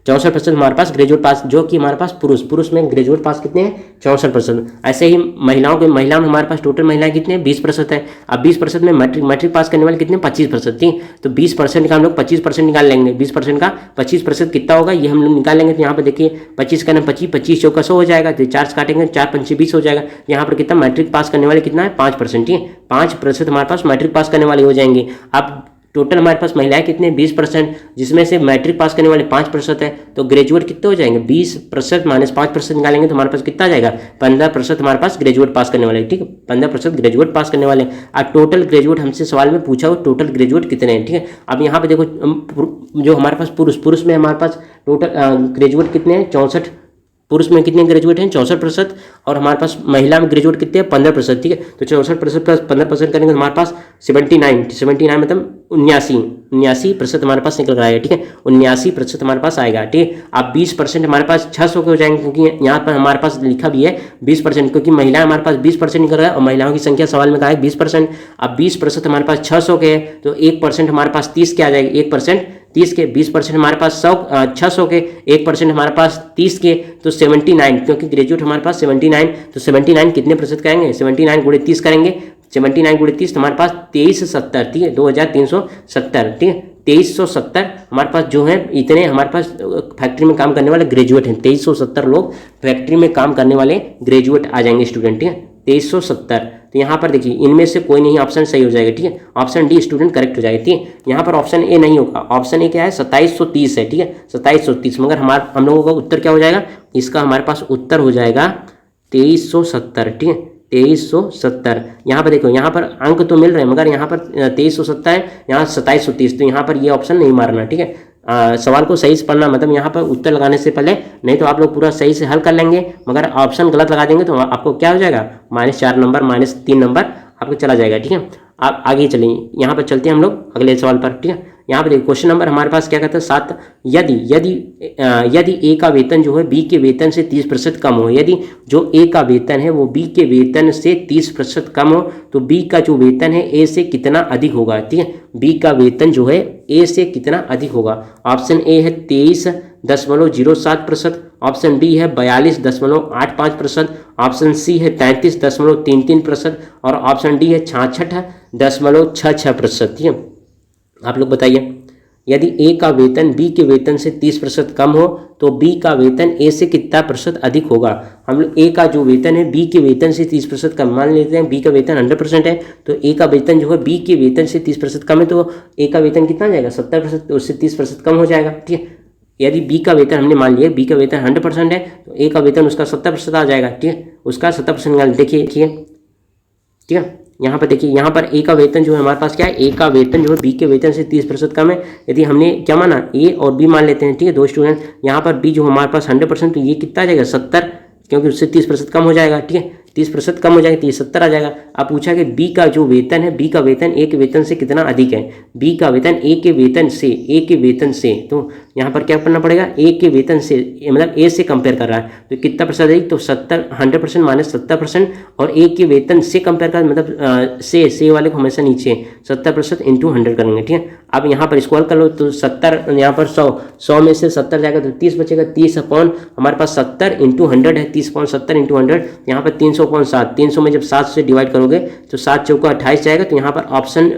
64% हमारे पास ग्रेजुएट पास, जो कि हमारे पास पुरुष में ग्रेजुएट पास कितने हैं? 64%। ऐसे ही महिलाओं में हमारे पास टोटल महिलाएं कितने हैं? 20% है। अब 20% में मैट्रिक पास करने वाले कितने? 25%। ठीक, तो 20% का हम लोग 25% निकाल लेंगे। 20% का 25% कितना होगा ये हम लोग निकाल लेंगे। तो यहाँ पर देखिए 25 का 25, 25 चौका 100 हो जाएगा, तो 4 काटेंगे 4 पंचे 20 हो जाएगा। यहाँ पर कितना मैट्रिक पास करने वाले कितना है? 5%। ठीक है, 5% हमारे पास मैट्रिक पास करने वाले हो जाएंगे। अब टोटल हमारे पास महिलाएं कितने? 20%, जिसमें से मैट्रिक पास करने वाले 5% है। तो ग्रेजुएट कितने हो जाएंगे? 20% माइनस 5% निकालेंगे तो हमारे पास कितना आ जाएगा? 15% हमारे पास ग्रेजुएट पास करने वाले। ठीक है, 15% ग्रेजुएट पास करने वाले। अब टोटल ग्रेजुएट हमसे सवाल में पूछा हो टोटल ग्रेजुएट कितने हैं। ठीक है, अब यहाँ पे देखो जो हमारे पास पुरुष में हमारे पास टोटल ग्रेजुएट कितने हैं? 64। पुरुष में कितने ग्रेजुएट हैं? 64%। और हमारे पास महिला में ग्रेजुएट कितने हैं? 15%। ठीक है, तो 64% प्लस 15% करेंगे तो हमारे पास 79 मतलब 79% हमारे पास निकल कर आएगा। ठीक है, 79% हमारे पास आएगा। ठीक है, अब 20% हमारे पास 600 के हो जाएंगे, क्योंकि यहाँ पर हमारे पास लिखा भी है 20%, क्योंकि महिला हमारे पास 20% निकल रहा है और महिलाओं की संख्या सवाल में कहा है 20%। अब 20% हमारे पास 600 के है तो 1% हमारे पास 30 के आ जाएगी। 1% 30 के, 20% हमारे पास 600 के, 1% हमारे पास 30 के, तो 79, क्योंकि ग्रेजुएट हमारे पास 79, तो 79 कितने प्रतिशत करेंगे? 79 गुणे 30 करेंगे। 79 गुणे 30 तो हमारे पास 2370। ठीक है, 2370। ठीक है, 2370 हमारे पास जो है इतने हमारे पास फैक्ट्री में काम करने वाले ग्रेजुएट हैं। 2370 लोग फैक्ट्री में काम करने वाले ग्रेजुएट आ जाएंगे स्टूडेंट। ठीक है, 2370। तो यहाँ पर देखिए इनमें से कोई नहीं ऑप्शन सही हो जाएगा। ठीक है, ऑप्शन डी स्टूडेंट करेक्ट हो जाएगा। ठीक है, यहाँ पर ऑप्शन ए नहीं होगा। ऑप्शन ए क्या है? 2730 है। ठीक है, 2730, मगर हम लोगों का उत्तर क्या हो जाएगा? इसका हमारे पास उत्तर हो जाएगा 2370। ठीक है, 2370। यहाँ पर देखो, यहाँ पर अंक तो मिल रहे हैं मगर यहाँ पर 2370 है, यहाँ 2730, तो यहाँ पर ये ऑप्शन नहीं मारना। ठीक है, सवाल को सही से पढ़ना, मतलब यहाँ पर उत्तर लगाने से पहले, नहीं तो आप लोग पूरा सही से हल कर लेंगे मगर ऑप्शन गलत लगा देंगे तो आपको क्या हो जाएगा? -4 नंबर, -3 नंबर आपको चला जाएगा। ठीक है, आप आगे चलिए, यहाँ पर चलते हैं हम लोग अगले सवाल पर। ठीक है, यहाँ पर देखिए क्वेश्चन नंबर हमारे पास क्या कहता है? 7, यदि ए का वेतन जो है बी के वेतन से 30% कम हो, यदि जो ए का वेतन है वो बी के वेतन से 30% कम हो तो बी का जो वेतन है ए से कितना अधिक होगा? ठीक है, बी का वेतन जो है ए से कितना अधिक होगा? ऑप्शन ए है 23.07%, ऑप्शन बी है 42.85%, ऑप्शन सी है 33.33% और ऑप्शन डी है 66.66%। ठीक है, आप लोग बताइए, यदि ए का वेतन बी के वेतन से 30% कम हो तो बी का वेतन ए से कितना प्रतिशत अधिक होगा? हम लोग ए का जो वेतन है बी के वेतन से 30% कम, मान लेते हैं बी का वेतन 100% है तो ए का वेतन जो है बी के वेतन से 30% कम है तो ए का वेतन कितना आ जाएगा? 70%, तो उससे 30% कम हो जाएगा। ठीक है, यदि बी का वेतन हमने मान लिया बी का वेतन 100% है तो ए का वेतन उसका 70% आ जाएगा। ठीक है, उसका 70% निकाल, देखिए। ठीक है, यहाँ पर देखिए, यहाँ पर ए का वेतन जो है हमारे पास क्या है? ए का वेतन जो है बी के वेतन से 30% कम है। यदि हमने क्या माना? ए और बी मान लेते हैं। ठीक है, दो स्टूडेंट, यहाँ पर बी जो हमारे पास 100%, तो ये कितना आ जाएगा? 70, क्योंकि उससे 30% कम हो जाएगा। ठीक है, 30% कम हो जाएगा तो ये 70 आ जाएगा। अब पूछा कि बी का जो वेतन है, बी का वेतन ए के वेतन से कितना अधिक है? बी का वेतन ए के वेतन से, तो यहाँ पर क्या करना पड़ेगा? ए के वेतन से, मतलब ए से कंपेयर कर रहा है तो कितना प्रतिशत अधिक? तो 100% माइनस 70%, और ए के वेतन से कंपेयर कर मतलब से वाले को हमेशा नीचे 70% इंटू 100 करेंगे। ठीक है, अब यहाँ पर इसको हल कर लो तो 70, यहाँ पर 100 में से 70 जाएगा तो 30 बचेगा। 30 अपॉन हमारे पास 70 इंटू 100 है, 30/70 इंटू 100, यहाँ पर 300/7, 300 में जब 7 से डिवाइड करोगे तो 7 चौका 28 जाएगा, तो यहाँ पर ऑप्शन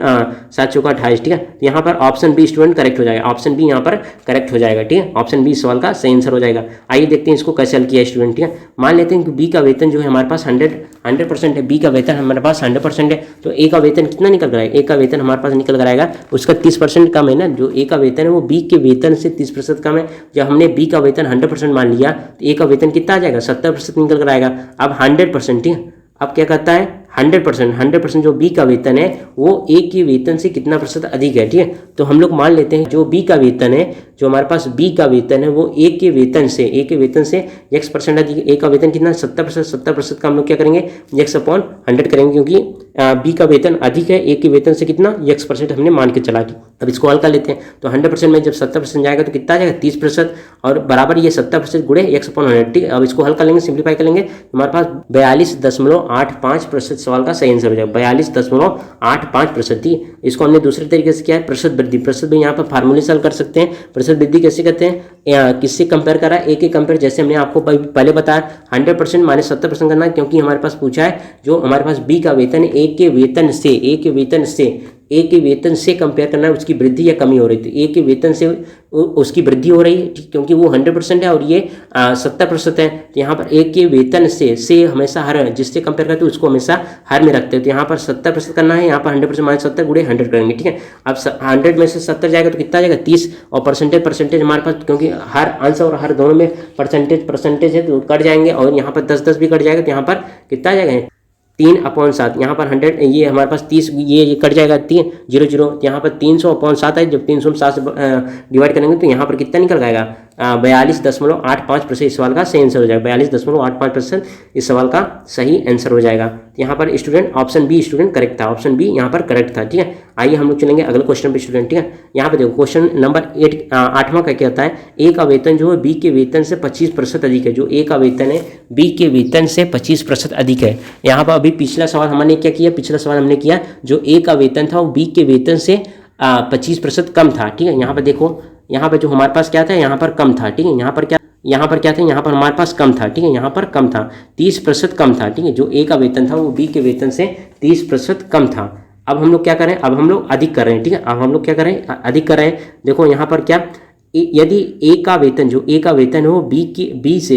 7 चौका 28। ठीक है, तो यहाँ पर ऑप्शन बी स्टूडेंट करेक्ट हो जाएगा। ऑप्शन बी यहाँ पर करेक्ट हो जाएगा। ठीक है, ऑप्शन बी सवाल का सही आंसर हो जाएगा। आइए देखते हैं इसको कैसे हल किया स्टूडेंट। ठीक है, मान लेते हैं कि बी का वेतन जो है हमारे पास 100% है, बी का वेतन हमारे पास 100% है, तो ए का वेतन कितना निकल कर आएगा? ए का वेतन हमारे पास निकल कर आएगा उसका 30% कम है ना, जो ए का वेतन है वो बी के वेतन से 30% कम है। जब हमने बी का वेतन 100% मान लिया तो ए का वेतन कितना आ जाएगा? 70% निकल कर आएगा। अब 100%, ठीक है, अब क्या कहता है 100% जो बी का वेतन है वो ए के वेतन से कितना प्रतिशत अधिक है, ठीक है। तो हम लोग मान लेते हैं जो बी का वेतन है, जो हमारे पास बी का वेतन है वो ए के वेतन से x% अधिक। ए का वेतन कितना 70% का हम लोग क्या करेंगे x/100 करेंगे, क्योंकि बी का वेतन अधिक है ए के वेतन से कितना x% हमने मान के चला। अब इसको हल कर लेते हैं। तो 100% में जब 70% जाएगा तो कितना आ जाएगा 30%, और बराबर ये 70% गुणे x/100, ठीक है। अब इसको हल कर लेंगे, सिंप्लीफाई कर लेंगे, हमारे पास 42.85% सवाल का सही आंसर हो जाएगा, 42.85%। इसको हमने दूसरे तरीके से किया है प्रतिशत वृद्धि यहाँ पर फार्मूले से हल कर सकते हैं। प्रतिशत वृद्धि कैसे करते हैं, किससे कंपेयर करा, ए के कंपेयर, जैसे हमने आपको पहले बताया 100% माइनस 70% करना है, क्योंकि हमारे पास पूछा है जो हमारे पास बी का वेतन है ए के वेतन से कंपेयर करना है, उसकी वृद्धि या कमी हो रही थी। ए के वेतन से उसकी वृद्धि हो रही है, क्योंकि वो 100% है और ये 70% है। तो यहाँ पर ए के वेतन से हमेशा हर, जिससे कंपेयर करते हैं उसको हमेशा हर में रखते हैं। तो यहाँ पर 70% करना है, यहाँ पर 100% माइनस 70 गुणे 100 करेंगे, ठीक है। अब 100 में से 70 जाएगा तो कितना आ जाएगा 30, और परसेंटेज हमारे पास, क्योंकि हर अंश और हर दोनों में परसेंटेज है तो कट जाएंगे, और यहाँ पर 10 भी कट जाएगा, तो यहाँ पर कितना आ जाएगा 3/7। यहाँ पर 100, ये हमारे पास 30, ये कट जाएगा 3 0 0, यहाँ पर 300/7 है। जब 300 में 7 से डिवाइड करेंगे तो यहाँ पर कितना निकल जाएगा 42.85%। इस सवाल का सही आंसर हो जाएगा, 42.85% इस सवाल का सही आंसर हो जाएगा। यहाँ पर student option B student correct था, ऑप्शन बी यहाँ पर करेक्ट था, ठीक है। आइए हम लोग चलेंगे अगले क्वेश्चन पे स्टूडेंट, ठीक है। यहाँ पे देखो क्वेश्चन नंबर 8वां का क्या होता है, ए का वेतन जो है बी के वेतन से 25% अधिक है। जो ए का वेतन है बी के वेतन से 25% अधिक है। यहाँ पर अभी पिछला सवाल हमने क्या किया, पिछला सवाल हमने किया जो ए का वेतन था वो बी के वेतन से 25% कम था, ठीक है। यहाँ पर देखो, यहाँ पर जो हमारे पास क्या था, यहाँ पर कम था, ठीक है। यहाँ पर क्या था, यहाँ पर हमारे पास कम था, ठीक है। यहाँ पर कम था, 30% कम था, ठीक है। जो ए का वेतन था वो बी के वेतन से 30% कम था। अब हम लोग क्या करें, अब हम लोग अधिक कर रहे हैं, ठीक है। अब हम लोग क्या करें, अधिक कर रहे हैं। देखो यहाँ पर क्या, यदि ए का वेतन है वो बी से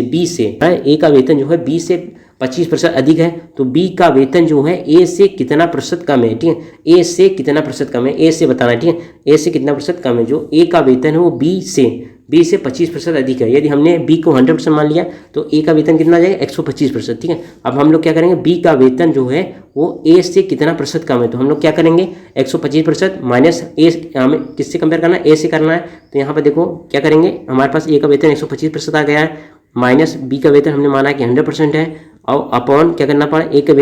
ए का वेतन जो है बी से 25% अधिक है, तो बी का वेतन जो है ए से कितना प्रतिशत कम है, ठीक है। ए से कितना प्रतिशत कम है, ए से बताना है, ठीक है। ए से कितना प्रतिशत कम है, जो ए का वेतन है वो बी से 25% अधिक है। यदि हमने बी को 100% मान लिया तो ए का वेतन कितना आ जाएगा 125%, ठीक है। अब हम लोग क्या करेंगे, बी का वेतन जो है वो ए से कितना प्रतिशत कम है, तो हम लोग क्या करेंगे 125% माइनस ए, हमें किससे कंपेयर करना है, ए से करना है। तो यहाँ पर देखो क्या करेंगे, हमारे पास ए का वेतन 125% आ गया है, माइनस बी का वेतन हमने माना कि 100% है, और अपॉन क्या करना पड़ा, ए का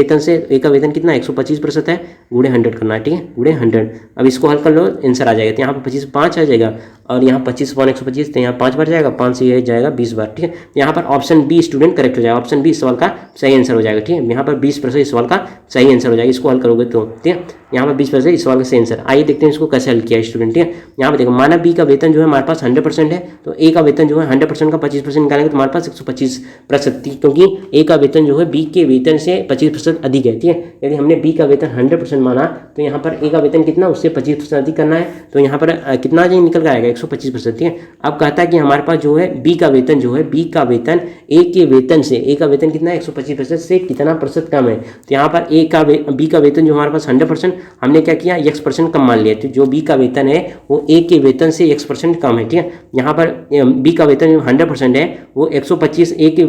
वेतन कितना 125% है, गुणे 100 करना है, ठीक है, गुणे 100। अब इसको हल कर लो, आंसर आ जाएगा। तो यहाँ पर 25 5 आ जाएगा, और यहाँ 25/125, तो यहाँ 5 बार जाएगा, 5 से ये जाएगा 20 बार, ठीक है। यहाँ पर ऑप्शन बी स्टूडेंट करेक्ट हो जाएगा, ऑप्शन बी सवाल का सही आंसर हो जाएगा, ठीक है। यहाँ पर 20% सवाल का सही आंसर हो जाएगा, इसको हल करोगे तो, ठीक है। यहाँ पर 20% इस सवाल का सही आंसर। आइए देखते हैं इसको कैसे हल किया स्टूडेंट, ठीक है। यहाँ पर देखो, माना बी का वेतन जो है हमारे पास 100% है, तो ए का वेतन जो है 100% का 25% निकालेंगे तो हमारे पास 125%, क्योंकि ए का वेतन जो है बी के वेतन से 25% अधिक है, ठीक है। यदि हमने बी का वेतन 100% माना तो यहाँ पर ए का वेतन कितना, उससे 25% अधिक करना है, तो यहाँ पर कितना निकल कर आएगा 125%, ठीक है। अब कहता है कि हमारे पास जो है बी का वेतन ए के वेतन से, ए का वेतन कितना है 125% से कितना प्रतिशत कम है। तो यहाँ पर बी का वेतन जो हमारे पास 100%, हमने क्या किया x% कम मान लिया। तो जो बी का वेतन है वो ए के वेतन से x% कम है, ठीक है। यहाँ पर बी का वेतन जो 100% है वो 125 ए के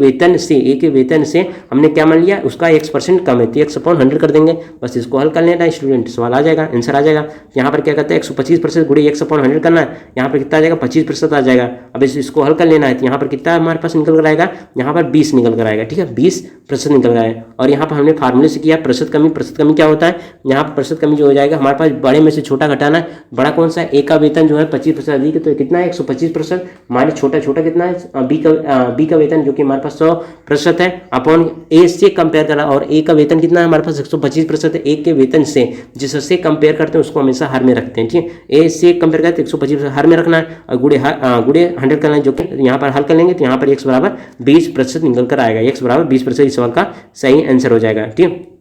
वेतन से हमने क्या मान लिया, उसका x% कम है, तो x/100 कर देंगे। बस इसको हल कर लेना स्टूडेंट, सवाल आ जाएगा, आंसर आ जाएगा। यहाँ पर क्या कहते हैं 125% गुणे x/100 करना है, यहाँ पर कितना आ जाएगा 25% आ जाएगा। अब इसको हल कर लेना है, तो यहाँ पर कितना हमारे पास निकल कर आएगा, यहाँ पर 20 निकल कर आएगा, ठीक है, 20% निकल कर आएगा। और यहाँ पर हमने फार्मूले से किया प्रतिशत कमी क्या होता है, यहाँ पर प्रतिशत कमी जो हो जाएगा हमारे पास बड़े में से छोटा घटाना है। बड़ा कौन सा है, ए का वेतन जो है 25% अधिक है, तो कितना है 125%, माइनस छोटा कितना है बी का वेतन जो कि हमारे पास 100% है, अपॉन ए से कंपेयर करा, और ए का वेतन कितना है हमारे पास 125% है। ए के वेतन से जिससे कंपेयर करते हैं उसको हमेशा हर में रखते हैं, ठीक है। ए से कंपेयर करते हैं 125% हर में रखना है, और गुणे 100 करना है, जो कि यहाँ पर हल कर लेंगे तो यहाँ पर x बराबर 20% निकल कर आएगा। x बराबर 20% इस सवाल का सही आंसर हो जाएगा, ठीक है।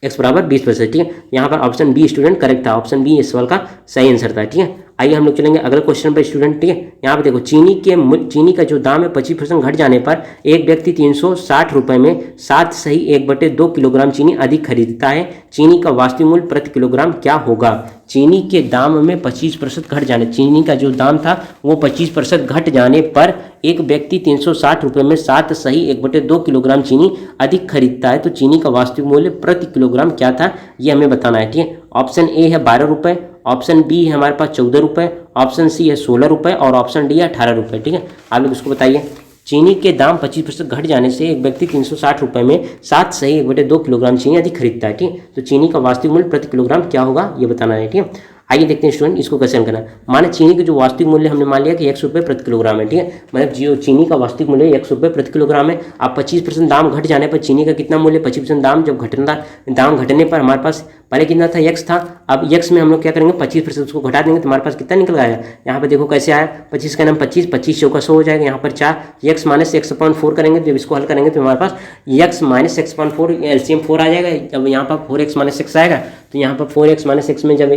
x बराबर 20%, ठीक है। यहाँ पर ऑप्शन बी स्टूडेंट करेक्ट था, ऑप्शन बी इस सवाल का सही आंसर था, ठीक है। आइए हम लोग चलेंगे अगले क्वेश्चन पर स्टूडेंट। ठीक है, यहाँ पे देखो चीनी का जो दाम है 25% घट जाने पर एक व्यक्ति 360 रुपये में 7/1/2 किलोग्राम चीनी अधिक खरीदता है। चीनी का वास्तविक मूल्य प्रति किलोग्राम क्या होगा? चीनी के दाम में 25% घट जाने, चीनी का जो दाम था वो 25% घट जाने पर एक व्यक्ति 360 रुपये में 7/1/2 किलोग्राम चीनी अधिक खरीदता है, तो चीनी का वास्तविक मूल्य प्रति किलोग्राम क्या था ये हमें बताना है। ठीक है, ऑप्शन ए है 12 रुपये, ऑप्शन बी है हमारे पास 14 रुपये, ऑप्शन सी है 16 रुपये और ऑप्शन डी है 18 रुपये। ठीक है, आप लोग इसको बताइए। चीनी के दाम 25% घट जाने से एक व्यक्ति 360 रुपये में 7/1/2 किलोग्राम चीनी अधिक खरीदता है। ठीक, तो चीनी का वास्तविक मूल्य प्रति किलोग्राम क्या होगा ये बताना है। ठीक है, आइए देखते हैं स्टूडेंट इसको कैसे करना। माने चीनी का जो वास्तविक मूल्य हमने मान लिया कि 100 रुपये प्रति किलोग्राम है। ठीक है, मतलब जो चीनी का वास्तविक मूल्य 100 रुपये प्रति किलोग्राम है। अब 25% दाम घट जाने पर चीनी का कितना मूल्य, 25% दाम जब दाम घटने पर हमारे पास पहले कितना था, x था। अब x में हम लोग क्या करेंगे, 25% उसको घटा देंगे तो हमारे पास कितना निकल आया। यहाँ पे देखो कैसे आया, 25 का नाम 25, 25 चौका 100 हो जाएगा। यहाँ पर 4 x माइनस x/4 करेंगे, जब इसको हल करेंगे तो हमारे पास x माइनस x/4 एलसीएम 4 आ जाएगा। जब यहाँ पर 4x माइनस x आएगा तो यहाँ पर 4x माइनस x में जब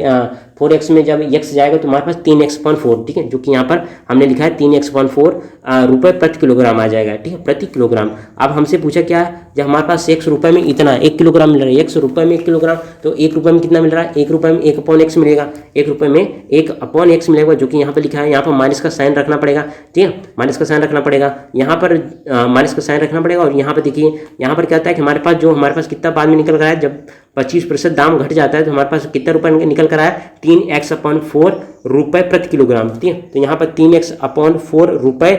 4x में जब x जाएगा तो हमारे पास 3x/4। ठीक है, जो कि यहाँ पर हमने लिखा है 3x/4 रुपये प्रति किलोग्राम आ जाएगा। ठीक है, प्रति किलोग्राम। अब हमसे पूछा क्या है, जब हमारे पास 100 रुपये में इतना 1 किलोग्राम मिल रहा है, 100 रुपये में 1 किलोग्राम, तो 1 रुपये में कितना मिल रहा है, 1 रुपये में 1/x मिलेगा। 1 रुपये में 1/x मिलेगा, जो कि यहाँ पर लिखा है। यहाँ पर माइनस का साइन रखना पड़ेगा। ठीक है, माइनस का साइन रखना पड़ेगा, यहाँ पर माइनस का साइन रखना पड़ेगा। और यहाँ पर देखिए, यहाँ पर क्या होता है कि हमारे पास कितना बाद में निकल रहा है, जब 25% दाम घट जाता है तो हमारे पास कितना रुपये निकल कर आया, 3x/4 रुपये प्रति किलोग्राम। ठीक है, तो यहाँ पर 3x/4 रुपये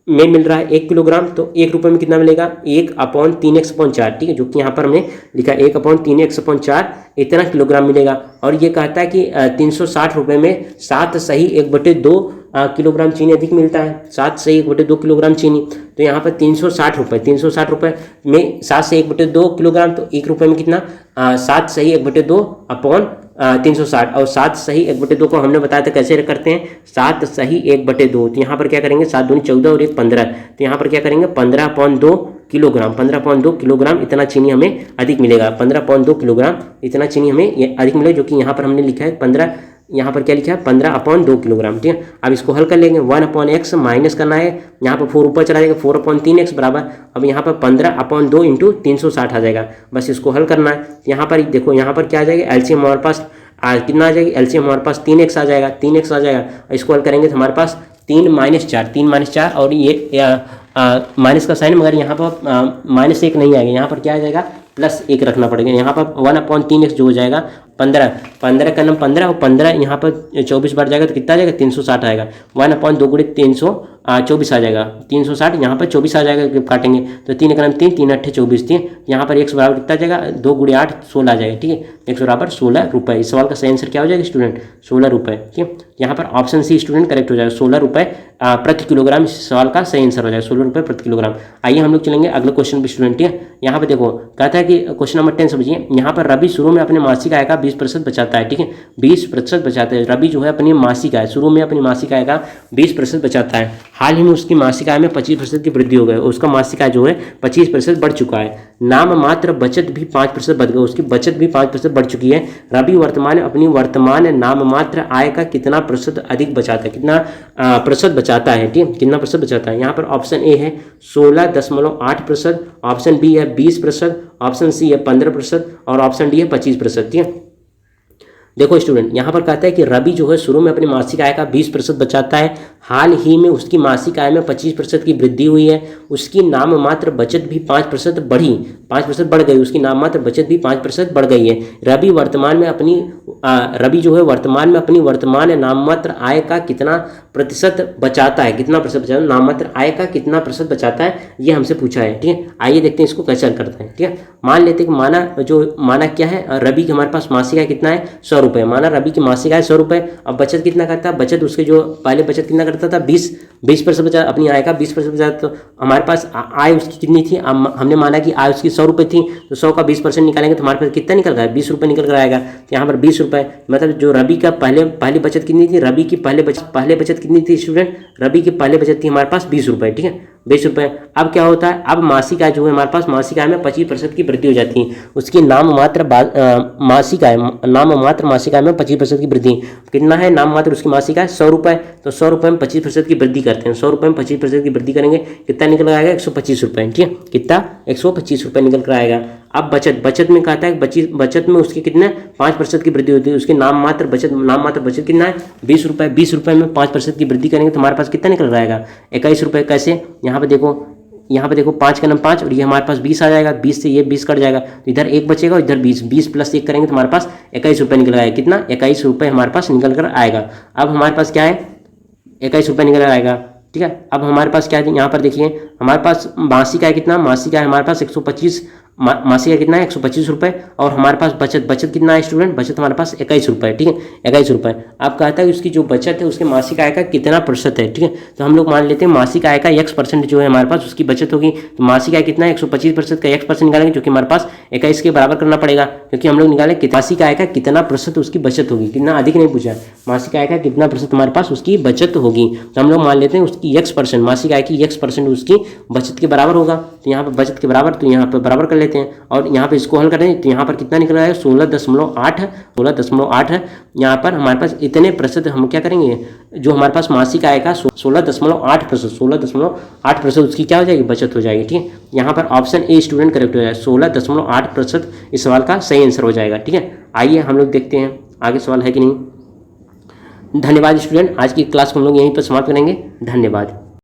में मिल रहा है 1 किलोग्राम, तो 1 रुपये में कितना मिलेगा, 1/3x/4। ठीक है, जो कि यहाँ पर हमने लिखा 1/3x/4 इतना किलोग्राम मिलेगा। और ये कहता है कि 360 रुपये में 7/1/2 किलोग्राम चीनी अधिक मिलता है, 7/1/2 किलोग्राम चीनी। तो यहाँ पर 360 रुपये में 7/1/2 किलोग्राम, तो 1 रुपये में कितना, 7/1/2 अपॉन 360। और 7/1/2 को हमने बताया था कैसे करते हैं, 7/1/2। तो यहाँ पर क्या करेंगे, 7 दूनी 14 और 1 15, तो यहाँ पर क्या करेंगे 15/2 किलोग्राम, 15/2 किलोग्राम इतना चीनी हमें अधिक मिलेगा। 15/2 किलोग्राम इतना चीनी हमें ये अधिक मिलेगा, जो कि यहाँ पर हमने लिखा है 15, यहाँ पर क्या लिखा है 15/2 किलोग्राम। ठीक है, अब इसको हल कर लेंगे। 1/x माइनस करना है, यहाँ पर 4 ऊपर चला जाएगा, 4/3x बराबर, अब यहाँ पर 15/2 इंटू 360 आ जाएगा। बस इसको हल करना है। यहाँ पर देखो, यहाँ पर क्या आ जाएगा, एलसीएम हमारे पास कितना आ जाएगा, एलसीएम हमारे पास 3x आ जाएगा, 3x आ जाएगा। इसको हल करेंगे तो हमारे पास 3 - 4 और ये माइनस का साइन, मगर यहाँ पर -1 नहीं आएगा, यहाँ पर क्या आ जाएगा, +1 रखना पड़ेगा। यहाँ पर 1/3x जो हो जाएगा 15 का नाम 15 और 15 यहाँ पर 24 बढ़ जाएगा तो कितना आ जाएगा, 360 आएगा। 1/2 गुणे 324 आ जाएगा, 360 यहाँ पर 24 आ जाएगा। जब काटेंगे तो 3 का नाम 3, 3 8 24, 3 यहाँ पर x बराबर कितना आ जाएगा, 2 गुणे 8 16 आ जाएगा। ठीक है, x बराबर 16 रुपये। इस सवाल का सही आंसर क्या हो जाएगा स्टूडेंट, 16 रुपये। ठीक है, यहाँ पर ऑप्शन सी स्टूडेंट करेक्ट हो जाएगा, 16 रुपये प्रति किलोग्राम इस सवाल का सही आंसर हो जाएगा, 16 रुपये प्रति किलोग्राम। आइए हम लोग चलेंगे अगले क्वेश्चन पर स्टूडेंट। ठीक है, यहाँ पर देखो कहता है कि क्वेश्चन नंबर 10 समझिए। यहाँ पर रवि शुरू में अपने मासिक आय का 20% बचाता है। ठीक है, 20% बचाता है। रवि जो है अपनी मासिक आय, शुरू में अपनी मासिक आय का 20% बचाता है। हाल ही में उसकी मासिक आय में 25% की वृद्धि हो गई, उसका मासिक आय जो है 25% बढ़ चुका है। नाम मात्र बचत भी 5% बढ़ गई, उसकी बचत भी 5% बढ़ चुकी है। रवि अपनी वर्तमान नाम मात्र आय का कितना प्रतिशत अधिक बचाता है, कितना प्रतिशत बचाता है। ठीक है, कितना प्रतिशत बचाता है। यहाँ पर ऑप्शन ए है 16.8%, ऑप्शन बी है 20%, ऑप्शन सी है 15% और ऑप्शन डी है 25%। ठीक है, देखो स्टूडेंट, यहाँ पर कहता है कि रवि जो है शुरू में अपनी मासिक आय का 20% बचाता है। हाल ही में उसकी मासिक आय में 25% की वृद्धि हुई है। उसकी नाम मात्र बचत भी 5% बढ़ी, 5% बढ़ गई, उसकी नाम मात्र बचत भी 5% बढ़ गई है। रवि जो है वर्तमान में अपनी वर्तमान नाम मात्र आय का कितना प्रतिशत बचाता है, कितना प्रतिशत बचाता है, नाम मात्र आय का कितना प्रतिशत बचाता है, ये हमसे पूछा है। ठीक है, आइए देखते हैं इसको कैसे हल करते हैं। ठीक है, मान लेते हैं कि माना क्या है, रवि के हमारे पास मासिक आय कितना है, 100 रुपये। माना रवि की मासिक आय 100 रुपये। अब बचत कितना करता है, बचत उसके जो पहले बचत कितना करता था, 20% बचा, अपनी आय का 20% बचा। तो हमारे पास आय उसकी कितनी थी, हमने माना कि आय उसकी 100 रुपये थी, तो 100 का 20% निकालेंगे तो हमारे पास कितना निकल रहा है, 20 रुपये निकल कर आएगा। तो यहाँ पर 20 रुपये, मतलब जो रवि का पहली बचत कितनी थी, रवि की पहले बचत कितनी थी स्टूडेंट, रवि की पहले बचत थी हमारे पास 20 रुपये। ठीक है, 20 रुपये। अब क्या होता है, अब मासिक आय जो है हमारे पास, मासिक आय में 25% की वृद्धि हो जाती है। उसकी नाम मात्र मासिक आय में 25% की वृद्धि कितना है, नाम मात्र उसकी मासिक आय 100 रुपये। तो 100 रुपये में 25% की वृद्धि करते हैं, 100 रुपये में 25% की वृद्धि करेंगे, कितना निकल आएगा, 125 रुपये। ठीक है, कितना, 125 रुपये निकल कर आएगा। अब बचत में कहता है, बचत में उसके कितने 5% की वृद्धि होती है। उसकी नाम मात्र बचत कितना है, 20 रुपये। 20 रुपये में 5% की वृद्धि करेंगे तो हमारे पास कितना निकल आएगा, 21 रुपये। कैसे, यहाँ पे देखो 5 का नाम 5 और ये हमारे पास 20 आ जाएगा, 20 से ये 20 कट जाएगा तो इधर 1 बचेगा और इधर 20 प्लस 1 करेंगे तो हमारे पास 21 रुपये निकल आएगा। कितना, 21 रुपये हमारे पास निकल कर आएगा। अब हमारे पास क्या है, 21 रुपये निकल आएगा। ठीक है, अब हमारे पास क्या है, यहाँ पर देखिए हमारे पास मासिक आय कितना, मासिक आय हमारे पास 125, मासिक आय कितना है, 125 रुपये। और हमारे पास बचत कितना है स्टूडेंट, बचत हमारे पास 21 रुपये। ठीक है, 21 रुपये। अब कहता है उसकी जो बचत है उसके मासिक आय का कितना प्रतिशत है। ठीक है, तो हम लोग मान लेते हैं मासिक आय का x% जो है हमारे पास उसकी बचत होगी। तो मासिक आय कितना है, 125% का x% निकालेंगे जो कि हमारे पास 21 के बराबर करना पड़ेगा, क्योंकि हम लोग निकाले मासिक आय का कितना प्रतिशत उसकी बचत होगी। कितना, अधिक नहीं पूछा, मासिक आय का कितना प्रतिशत हमारे पास उसकी बचत होगी। तो हम लोग मान लेते हैं उसकी x%, मासिक आय की x% उसकी बचत के बराबर होगा। तो यहाँ पर बचत के बराबर, तो यहाँ पर बराबर कर लेते हैं और यहाँ पे इसको हल करें तो यहाँ पर कितना निकल रहा है, 16.8 है। यहाँ पर हमारे पास इतने प्रतिशत हम क्या करेंगे, जो हमारे पास मासिक आय का 16.8% उसकी क्या हो जाएगी, बचत हो जाएगी। ठीक है, यहाँ पर ऑप्शन ए स्टूडेंट करेक्ट हो जाएगा, 16.8% इस सवाल का सही आंसर हो जाएगा। ठीक है, आइए हम लोग देखते हैं आगे सवाल है कि नहीं। धन्यवाद स्टूडेंट, आज की क्लास को हम लोग यहीं पर समाप्त करेंगे। धन्यवाद।